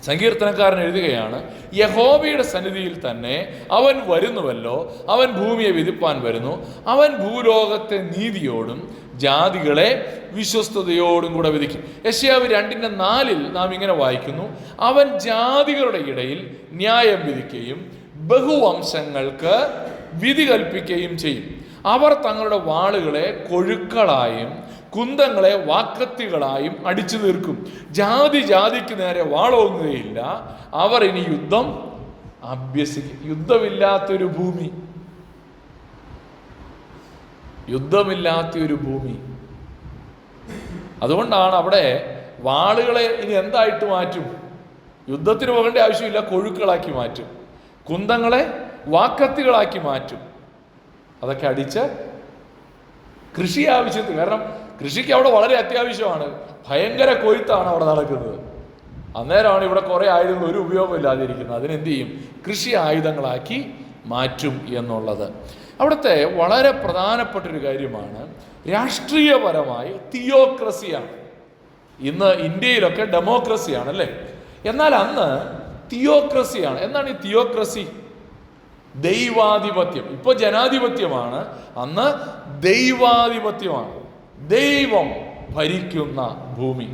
Speaker 1: സങ്കീർത്തനക്കാരൻ എഴുതുകയാണ്: യഹോവയുടെ സന്നിധിയിൽ തന്നെ അവൻ വരുന്നുവല്ലോ, അവൻ ഭൂമിയെ വിധിപ്പാൻ വരുന്നു, അവൻ ഭൂലോകത്തെ നീതിയോടും ജാതികളെ വിശ്വസ്തയോടും കൂടെ വിധിക്കും. യെശയ്യാവ് 2:4 നാം ഇങ്ങനെ വായിക്കുന്നു: അവൻ ജാതികളുടെ ഇടയിൽ ന്യായം വിധിക്കുകയും ബഹുവംശങ്ങൾക്ക് വിധി കൽപ്പിക്കുകയും ചെയ്യും. അവർ തങ്ങളുടെ വാളുകളെ കൊഴുക്കളായും കുന്തങ്ങളെ വാക്കത്തികളായും അടിച്ചു തീർക്കും. ജാതിക്ക് നേരെ വാളോങ്ങുകയില്ല. അവർ ഇനി യുദ്ധം അഭ്യസിക്കും. യുദ്ധമില്ലാത്തൊരു ഭൂമി. അതുകൊണ്ടാണ് അവിടെ വാളുകളെ ഇനി എന്തായിട്ട് മാറ്റും? യുദ്ധത്തിന് പോകേണ്ട ആവശ്യമില്ല, കൊഴുക്കളാക്കി മാറ്റും. കുന്തങ്ങളെ വാക്കത്തികളാക്കി മാറ്റും. അതൊക്കെ അടിച്ച് കൃഷി ആവശ്യത്തിന്, കാരണം കൃഷിക്ക് അവിടെ വളരെ അത്യാവശ്യമാണ്. ഭയങ്കര കൊയ്ത്താണ് അവിടെ നടക്കുന്നത്. അന്നേരമാണ് ഇവിടെ കുറേ ആയുധങ്ങൾ ഒരു ഉപയോഗമില്ലാതിരിക്കുന്നത്. അതിനെന്ത് ചെയ്യും? കൃഷി ആയുധങ്ങളാക്കി മാറ്റും എന്നുള്ളത് അവിടുത്തെ വളരെ പ്രധാനപ്പെട്ടൊരു കാര്യമാണ്. രാഷ്ട്രീയപരമായി തിയോക്രസിയാണ്. ഇന്ന് ഇന്ത്യയിലൊക്കെ ഡെമോക്രസിയാണ്, അല്ലേ? എന്നാൽ അന്ന് തിയോക്രസിയാണ്. എന്താണ് ഈ തിയോക്രസി? ദൈവാധിപത്യം. ഇപ്പോൾ ജനാധിപത്യമാണ്, അന്ന് ദൈവാധിപത്യമാണ്. ദൈവം ഭരിക്കുന്ന ഭൂമി.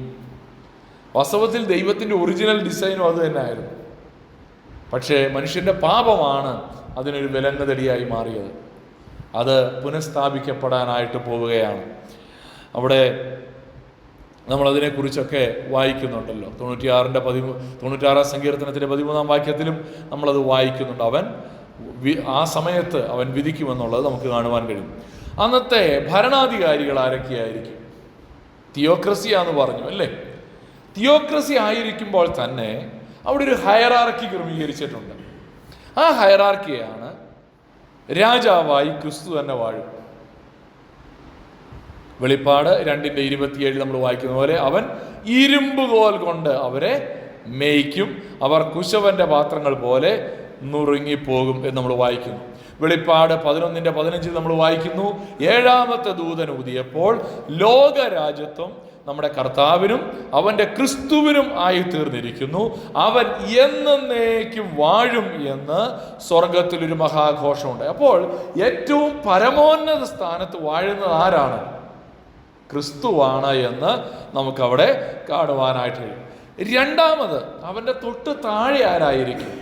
Speaker 1: വാസ്തവത്തിൽ ദൈവത്തിൻ്റെ ഒറിജിനൽ ഡിസൈനും അത് തന്നെയായിരുന്നു. പക്ഷേ മനുഷ്യൻ്റെ പാപമാണ് അതിനൊരു വിലങ്ങുതടിയായി മാറിയത്. അത് പുനഃസ്ഥാപിക്കപ്പെടാനായിട്ട് പോവുകയാണ്. അവിടെ നമ്മളതിനെക്കുറിച്ചൊക്കെ വായിക്കുന്നുണ്ടല്ലോ. 96-ാം സങ്കീർത്തനത്തിൻ്റെ 13-ാം വാക്യത്തിലും നമ്മളത് വായിക്കുന്നുണ്ട്. അവൻ ആ സമയത്ത് അവൻ വിധിക്കുമെന്നുള്ളത് നമുക്ക് കാണുവാൻ കഴിയും. അന്നത്തെ ഭരണാധികാരികൾ ആരൊക്കെയായിരിക്കും? തിയോക്രസിയാന്ന് പറഞ്ഞു, അല്ലേ? തിയോക്രസി ആയിരിക്കുമ്പോൾ തന്നെ അവിടെ ഒരു ഹയറാർക്കി ക്രമീകരിച്ചിട്ടുണ്ട്. ആ ഹയറാർക്കിയാണ് രാജാവായി ക്രിസ്തു തന്നെ വാഴും. വെളിപ്പാട് 2:27 നമ്മൾ വായിക്കുന്ന പോലെ അവൻ ഇരുമ്പുകോൽ കൊണ്ട് അവരെ മേയ്ക്കും, അവർ കുശവന്റെ പാത്രങ്ങൾ പോലെ നുറുങ്ങിപ്പോകും എന്ന് നമ്മൾ വായിക്കുന്നു. വെളിപ്പാട് 11:15 നമ്മൾ വായിക്കുന്നു: 7-ാമത്തെ ദൂതൻ ഊതിയപ്പോൾ ലോകരാജ്യത്വം നമ്മുടെ കർത്താവിനും അവൻ്റെ ക്രിസ്തുവിനും ആയി തീർന്നിരിക്കുന്നു, അവൻ എന്നേക്കും വാഴും എന്ന് സ്വർഗത്തിലൊരു മഹാഘോഷമുണ്ട്. അപ്പോൾ ഏറ്റവും പരമോന്നത സ്ഥാനത്ത് വാഴുന്നത് ആരാണ്? ക്രിസ്തുവാണ് എന്ന് നമുക്കവിടെ കാണുവാനായിട്ട് കഴിയും. രണ്ടാമത്, അവൻ്റെ തൊട്ട് താഴെ ആരായിരിക്കും?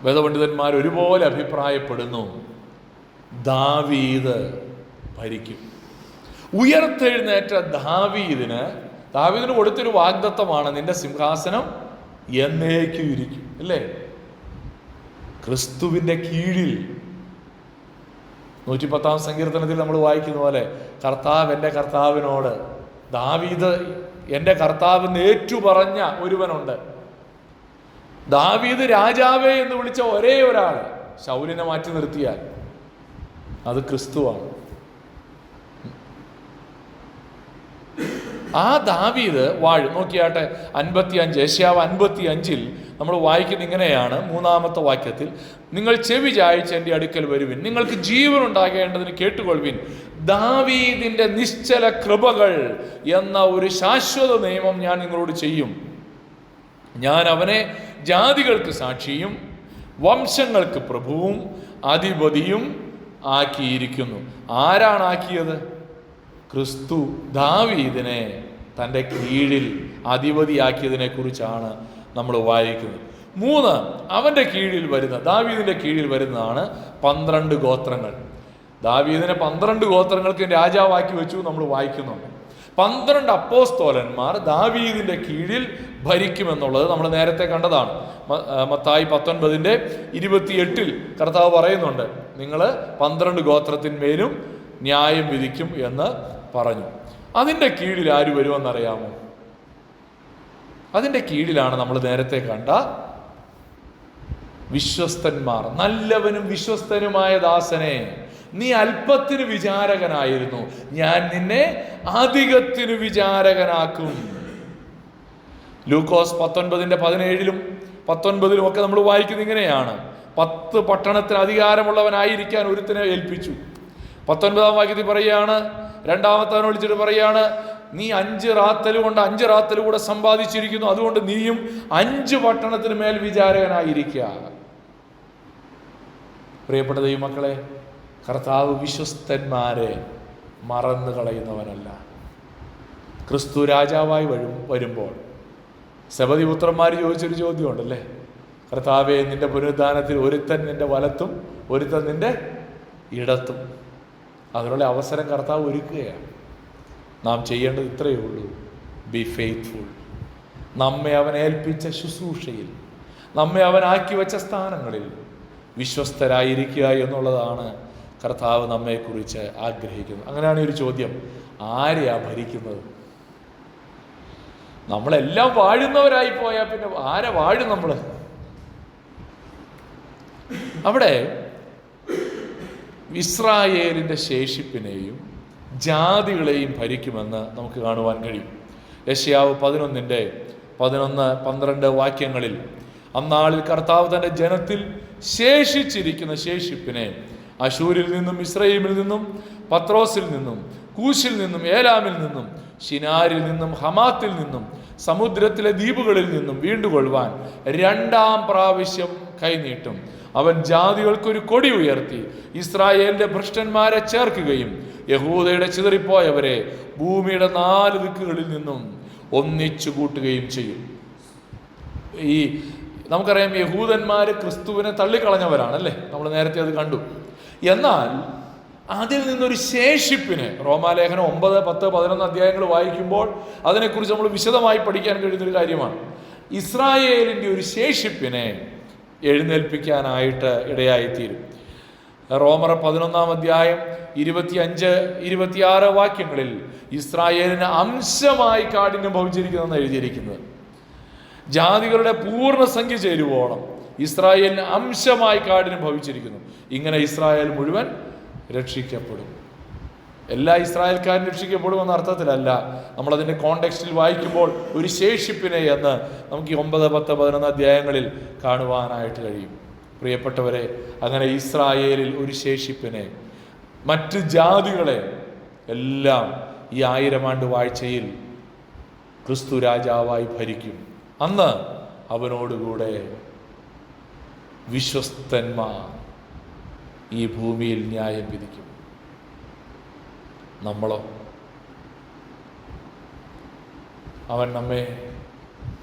Speaker 1: വേദപണ്ഡിതന്മാർ ഒരുപോലെ അഭിപ്രായപ്പെടുന്നു, ദാവീദ് ഭരിക്കും. ഉയർത്തെഴുന്നേറ്റ ദാവീദിന് കൊടുത്തൊരു വാഗ്ദത്തമാണ്, നിന്റെ സിംഹാസനം എന്നേക്കും ഇരിക്കും, അല്ലേ? ക്രിസ്തുവിൻ്റെ കീഴിൽ 110-ാം സങ്കീർത്തനത്തിൽ നമ്മൾ വായിക്കുന്ന പോലെ, കർത്താവ് എൻ്റെ കർത്താവിനോട്, ദാവീദ് എൻ്റെ കർത്താവെന്ന് ഏറ്റുപറഞ്ഞ ഒരുവനുണ്ട്. ദാവീദ് രാജാവേ എന്ന് വിളിച്ച ഒരേ ഒരാൾ ശൗലിനെ മാറ്റി നിർത്തിയാൽ അത് ക്രിസ്തുവാണ്. ആ ദാവീദ് വാഴും. നോക്കിയാട്ടെ, 55 യെശയ്യാവ് 55 നമ്മൾ വായിക്കുന്ന ഇങ്ങനെയാണ്, 3-ാമത്തെ വാക്യത്തിൽ, നിങ്ങൾ ചെവി ചായ്ച്ച് എൻ്റെ അടുക്കൽ വരുവിൻ, നിങ്ങൾക്ക് ജീവൻ ഉണ്ടാകേണ്ടതിന് കേട്ടുകൊള്ളുവിൻ, ദാവീദിന്റെ നിശ്ചല കൃപകൾ എന്ന ഒരു ശാശ്വത നിയമം ഞാൻ നിങ്ങളോട് ചെയ്യും. ഞാൻ അവനെ ജാതികൾക്ക് സാക്ഷിയും വംശങ്ങൾക്ക് പ്രഭുവും അധിപതിയും ആക്കിയിരിക്കുന്നു. ആരാണ് ആക്കിയത്? ക്രിസ്തു ദാവീദിനെ തൻ്റെ കീഴിൽ അധിപതിയാക്കിയതിനെ കുറിച്ചാണ് നമ്മൾ വായിക്കുന്നത്. 3, അവൻ്റെ കീഴിൽ വരുന്ന, ദാവീദിൻ്റെ കീഴിൽ വരുന്നതാണ് 12 ഗോത്രങ്ങൾ. ദാവീദിനെ 12 ഗോത്രങ്ങൾക്ക് രാജാവാക്കി വെച്ചു നമ്മൾ വായിക്കുന്നുണ്ട്. 12 അപ്പോസ്തോലന്മാർ ദാവീദിന്റെ കീഴിൽ ഭരിക്കുമെന്നുള്ളത് നമ്മൾ നേരത്തെ കണ്ടതാണ്. മത്തായി 19:28 കർത്താവ് പറയുന്നുണ്ട്, നിങ്ങൾ 12 ഗോത്രത്തിന്മേലും ന്യായം വിധിക്കും എന്ന് പറഞ്ഞു. അതിൻ്റെ കീഴിൽ ആര് വരുമെന്നറിയാമോ? അതിൻ്റെ കീഴിലാണ് നമ്മൾ നേരത്തെ കണ്ട വിശ്വസ്തന്മാർ. നല്ലവനും വിശ്വസ്തനുമായ ദാസനെ, നീ അല്പത്തിന് വിചാരകനായിരുന്നു, ഞാൻ നിന്നെ അധികത്തിന് വിചാരകനാക്കും. ലൂക്കോസ് 19:17 19 ഒക്കെ നമ്മൾ വായിക്കുന്നത് ഇങ്ങനെയാണ്, 10 പട്ടണത്തിന് അധികാരമുള്ളവനായിരിക്കാൻ ഒരുത്തിനെ ഏൽപ്പിച്ചു. 19-ാം വാക്യത്തിൽ പറയുകയാണ്, രണ്ടാമത്തവനെ വിളിച്ചിട്ട് പറയാണ്, നീ 5 റാത്തൽ കൊണ്ട് 5 റാത്തൽ കൂടെ സമ്പാദിച്ചിരിക്കുന്നു, അതുകൊണ്ട് നീയും 5 പട്ടണത്തിന് മേൽ വിചാരകനായിരിക്കുക. പ്രിയപ്പെട്ട ദൈവമക്കളെ, കർത്താവ് വിശ്വസ്തന്മാരെ മറന്നു കളയുന്നവനല്ല. ക്രിസ്തു രാജാവായി വരുമ്പോൾ സെബദിപുത്രന്മാർ ചോദിച്ചൊരു ചോദ്യമുണ്ടല്ലേ, കർത്താവേ, നിന്റെ പുനരുദ്ധാനത്തിൽ ഒരുത്തൻ നിന്റെ വലത്തും ഒരുത്തൻ നിന്റെ ഇടത്തും. അതിനുള്ള അവസരം കർത്താവ് ഒരുക്കുകയാണ്. നാം ചെയ്യേണ്ടത് ഇത്രയേ ഉള്ളൂ, ബി ഫെയ്ത്ത്ഫുൾ. നമ്മെ അവൻ ഏൽപ്പിച്ച ശുശ്രൂഷയിൽ, നമ്മെ അവൻ ആക്കി വെച്ച സ്ഥാനങ്ങളിൽ വിശ്വസ്തരായിരിക്കുക എന്നുള്ളതാണ് കർത്താവ് നമ്മെക്കുറിച്ച് ആഗ്രഹിക്കുന്നത്. അങ്ങനെയാണ് ഒരു ചോദ്യം, ആരെയാ ഭരിക്കുന്നത്? നമ്മളെല്ലാം വാഴുന്നവരായി പോയാൽ പിന്നെ ആരെ വാഴും നമ്മൾ? അവിടെ ഇസ്രായേലിൻ്റെ ശേഷിപ്പിനെയും ജാതികളെയും ഭരിക്കുമെന്ന് നമുക്ക് കാണുവാൻ കഴിയും. യെശയ്യാവ് 11:12 വാക്യങ്ങളിൽ, അന്നാളിൽ കർത്താവ് തൻ്റെ ജനത്തിൽ ശേഷിച്ചിരിക്കുന്ന ശേഷിപ്പിനെ അശൂരിൽ നിന്നും മിസ്രയീമിൽ നിന്നും പത്രോസിൽ നിന്നും കൂശിൽ നിന്നും ഏലാമിൽ നിന്നും ശിനാരിൽ നിന്നും ഹമാത്തിൽ നിന്നും സമുദ്രത്തിലെ ദ്വീപുകളിൽ നിന്നും വീണ്ടുകൊള്ളുവാൻ 2-ാം പ്രാവശ്യം കൈനീട്ടും. അവൻ ജാതികൾക്കൊരു കൊടി ഉയർത്തി ഇസ്രായേലിന്റെ ഭ്രഷ്ടന്മാരെ ചേർക്കുകയും യഹൂദയുടെ ചിതറിപ്പോയവരെ ഭൂമിയുടെ 4 ദിക്കുകളിൽ നിന്നും ഒന്നിച്ചു കൂട്ടുകയും ചെയ്യും. ഈ നമുക്കറിയാം, യഹൂദന്മാർ ക്രിസ്തുവിനെ തള്ളിക്കളഞ്ഞവരാണല്ലേ, നമ്മൾ നേരത്തെ അത് കണ്ടു. എന്നാൽ അതിൽ നിന്നൊരു ശേഷിപ്പിന്, റോമാലേഖനം 9, 10, 11 അധ്യായങ്ങൾ വായിക്കുമ്പോൾ അതിനെക്കുറിച്ച് നമ്മൾ വിശദമായി പഠിക്കാൻ കഴിയുന്നൊരു കാര്യമാണ്. ഇസ്രായേലിൻ്റെ ഒരു ശേഷിപ്പിനെ എഴുന്നേൽപ്പിക്കാനായിട്ട് ഇടയായിത്തീരും. റോമർ 11-ാം അധ്യായം 25, 26 വാക്യങ്ങളിൽ ഇസ്രായേലിന് അംശമായി കാഠിന്യം ഭവിച്ചിരിക്കുന്നതെന്ന് എഴുതിയിരിക്കുന്നത്. ജാതികളുടെ പൂർണ്ണസംഖ്യ ചേരുവോളം ഇസ്രായേലിന് അംശമായി കാഠിന്യം ഭവിച്ചിരിക്കുന്നു. ഇങ്ങനെ ഇസ്രായേൽ മുഴുവൻ രക്ഷിക്കപ്പെടും. എല്ലാ ഇസ്രായേൽക്കാരും രക്ഷിക്കപ്പെടുമെന്ന അർത്ഥത്തിലല്ല, നമ്മളതിൻ്റെ കോണ്ടെക്സ്റ്റിൽ വായിക്കുമ്പോൾ ഒരു ശേഷിപ്പിനെ എന്ന് നമുക്ക് 9, 10, 11 അധ്യായങ്ങളിൽ കാണുവാനായിട്ട് കഴിയും. പ്രിയപ്പെട്ടവരെ, അങ്ങനെ ഇസ്രായേലിൽ ഒരു ശേഷിപ്പിനെ, മറ്റ് ജാതികളെ എല്ലാം ഈ 1000 ആണ്ട് വാഴ്ചയിൽ ക്രിസ്തു രാജാവായി ഭരിക്കും. അന്ന് അവനോടുകൂടെ വിശ്വസ്തന്മാർ ഈ ഭൂമിയിൽ ന്യായം വിധിക്കും. നമ്മളോ? അവൻ നമ്മെ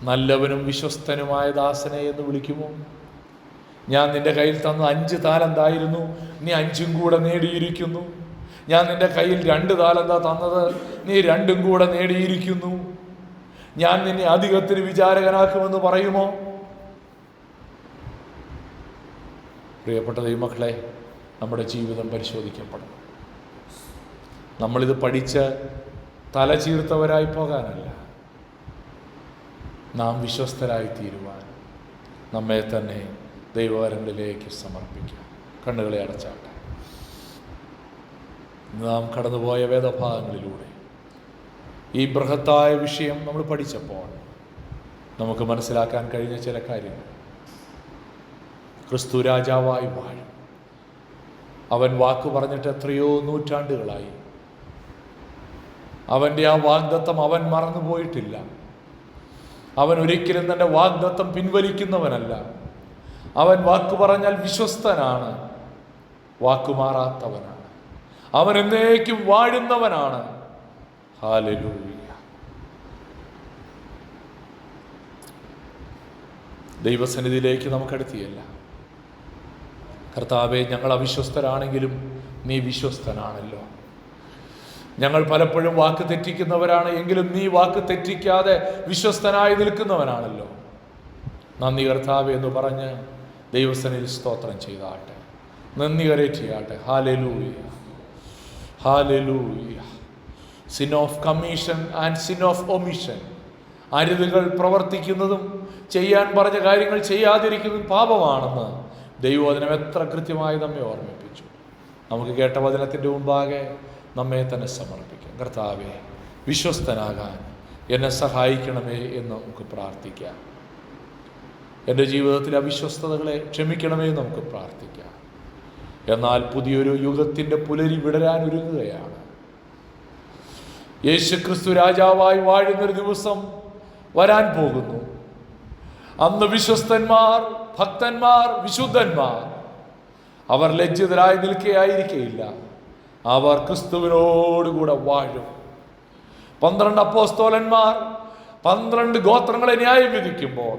Speaker 1: നല്ലവനും വിശ്വസ്തനുമായ ദാസനെ എന്ന് വിളിക്കുമോ? ഞാൻ നിന്റെ കയ്യിൽ തന്ന 5 താലന്തായിരുന്നു, നീ 5 കൂടെ നേടിയിരിക്കുന്നു. ഞാൻ നിന്റെ കയ്യിൽ 2 താലന്താ തന്നത്, നീ 2 കൂടെ നേടിയിരിക്കുന്നു. ഞാൻ നിന്നെ അധികത്തിന് വിചാരകനാക്കുമെന്ന് പറയുമോ? പ്രിയപ്പെട്ട ദൈവമക്കളെ, നമ്മുടെ ജീവിതം പരിശോധിക്കപ്പെടണം. നമ്മളിത് പഠിച്ച് തലചീർത്തവരായി പോകാനല്ല, നാം വിശ്വസ്തരായി തീരുവാൻ നമ്മെ തന്നെ ദൈവവരങ്ങളിലേക്ക് സമർപ്പിക്കാം. കണ്ണുകളെ അടച്ചാട്ടെ. നാം കടന്നുപോയ വേദഭാഗങ്ങളിലൂടെ ഈ ബൃഹത്തായ വിഷയം നമ്മൾ പഠിച്ചപ്പോൾ നമുക്ക് മനസ്സിലാക്കാൻ കഴിഞ്ഞ ചില കാര്യങ്ങൾ. ക്രിസ്തു രാജാവായി വാഴും. അവൻ വാക്ക് പറഞ്ഞിട്ട് എത്രയോ നൂറ്റാണ്ടുകളായി. അവൻ്റെ ആ വാഗ്ദത്തം അവൻ മറന്നുപോയിട്ടില്ല. അവൻ ഒരിക്കലും തൻ്റെ വാഗ്ദത്തം പിൻവലിക്കുന്നവനല്ല. അവൻ വാക്ക് പറഞ്ഞാൽ വിശ്വസ്തനാണ്, വാക്കുമാറാത്തവനാണ്. അവൻ എന്നേക്കും വാഴുന്നവനാണ്. ഹല്ലേലൂയ. ദൈവസന്നിധിയിലേക്ക് നമുക്കടുത്തിയല്ല. കർത്താവേ, ഞങ്ങൾ അവിശ്വസ്തരാണെങ്കിലും നീ വിശ്വസ്തനാണല്ലോ. ഞങ്ങൾ പലപ്പോഴും വാക്ക് തെറ്റിക്കുന്നവരാണ്, എങ്കിലും നീ വാക്ക് തെറ്റിക്കാതെ വിശ്വസ്തനായി നിൽക്കുന്നവനാണല്ലോ. നന്ദി കർത്താവേ എന്ന് പറഞ്ഞ് ദൈവസന്നിധിയിൽ സ്തോത്രം ചെയ്താട്ടെ, നന്ദി കരേറ്റിയാട്ടെ. ഹല്ലേലൂയ, ഹല്ലേലൂയ. Sin of commission and sin of omission. അരുതുകൾ പ്രവർത്തിക്കുന്നതും ചെയ്യാൻ പറഞ്ഞ കാര്യങ്ങൾ ചെയ്യാതിരിക്കുന്നതും പാപമാണെന്ന് ദൈവവചനം എത്ര കൃത്യമായി നമ്മെ ഓർമ്മിപ്പിച്ചു. നമുക്ക് കേട്ട വചനത്തിൻ്റെ മുമ്പാകെ നമ്മെ തന്നെ സമർപ്പിക്കാം. കർത്താവേ, വിശ്വസ്തനാകാൻ എന്നെ സഹായിക്കണമേ എന്ന് നമുക്ക് പ്രാർത്ഥിക്കാം. എൻ്റെ ജീവിതത്തിലെ അവിശ്വസ്തതകളെ ക്ഷമിക്കണമേ എന്ന് നമുക്ക് പ്രാർത്ഥിക്കാം. എന്നാൽ പുതിയൊരു യുഗത്തിൻ്റെ പുലരി വിടരാൻ ഒരുങ്ങുകയാണ്. യേശുക്രിസ്തു രാജാവായി വാഴുന്നൊരു ദിവസം വരാൻ പോകുന്നു. അന്ന് വിശ്വസ്തന്മാർ, ഭക്തന്മാർ, വിശുദ്ധന്മാർ അവർ ലജ്ജിതരായി നിൽക്കുകയായിരിക്കുകയില്ല. അവർ ക്രിസ്തുവിനോടുകൂടെ വാഴും. 12 അപ്പോസ്തലന്മാർ 12 ഗോത്രങ്ങളെ ന്യായം വിധിക്കുമ്പോൾ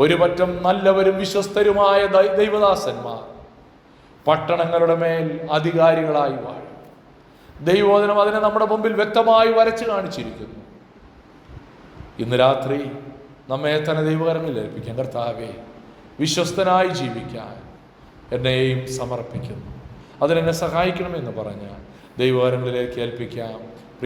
Speaker 1: ഒരു പറ്റം നല്ലവരും വിശ്വസ്തരുമായ ദൈവദാസന്മാർ പട്ടണങ്ങളുടെ മേൽ അധികാരികളായി വാഴും. ദൈവവചനം അതിനെ നമ്മുടെ മുമ്പിൽ വ്യക്തമായി വരച്ചു കാണിച്ചിരിക്കുന്നു. ഇന്ന് രാത്രി നമ്മെ തന്നെ ദൈവകരങ്ങളിൽ ഏൽപ്പിക്കാം. കർത്താവേ, വിശ്വസ്തനായി ജീവിക്കാൻ എന്നെയും സമർപ്പിക്കുന്നു, അതിനെന്നെ സഹായിക്കണമെന്ന് പറഞ്ഞ് ദൈവകരങ്ങളിലേക്ക് ഏൽപ്പിക്കാം.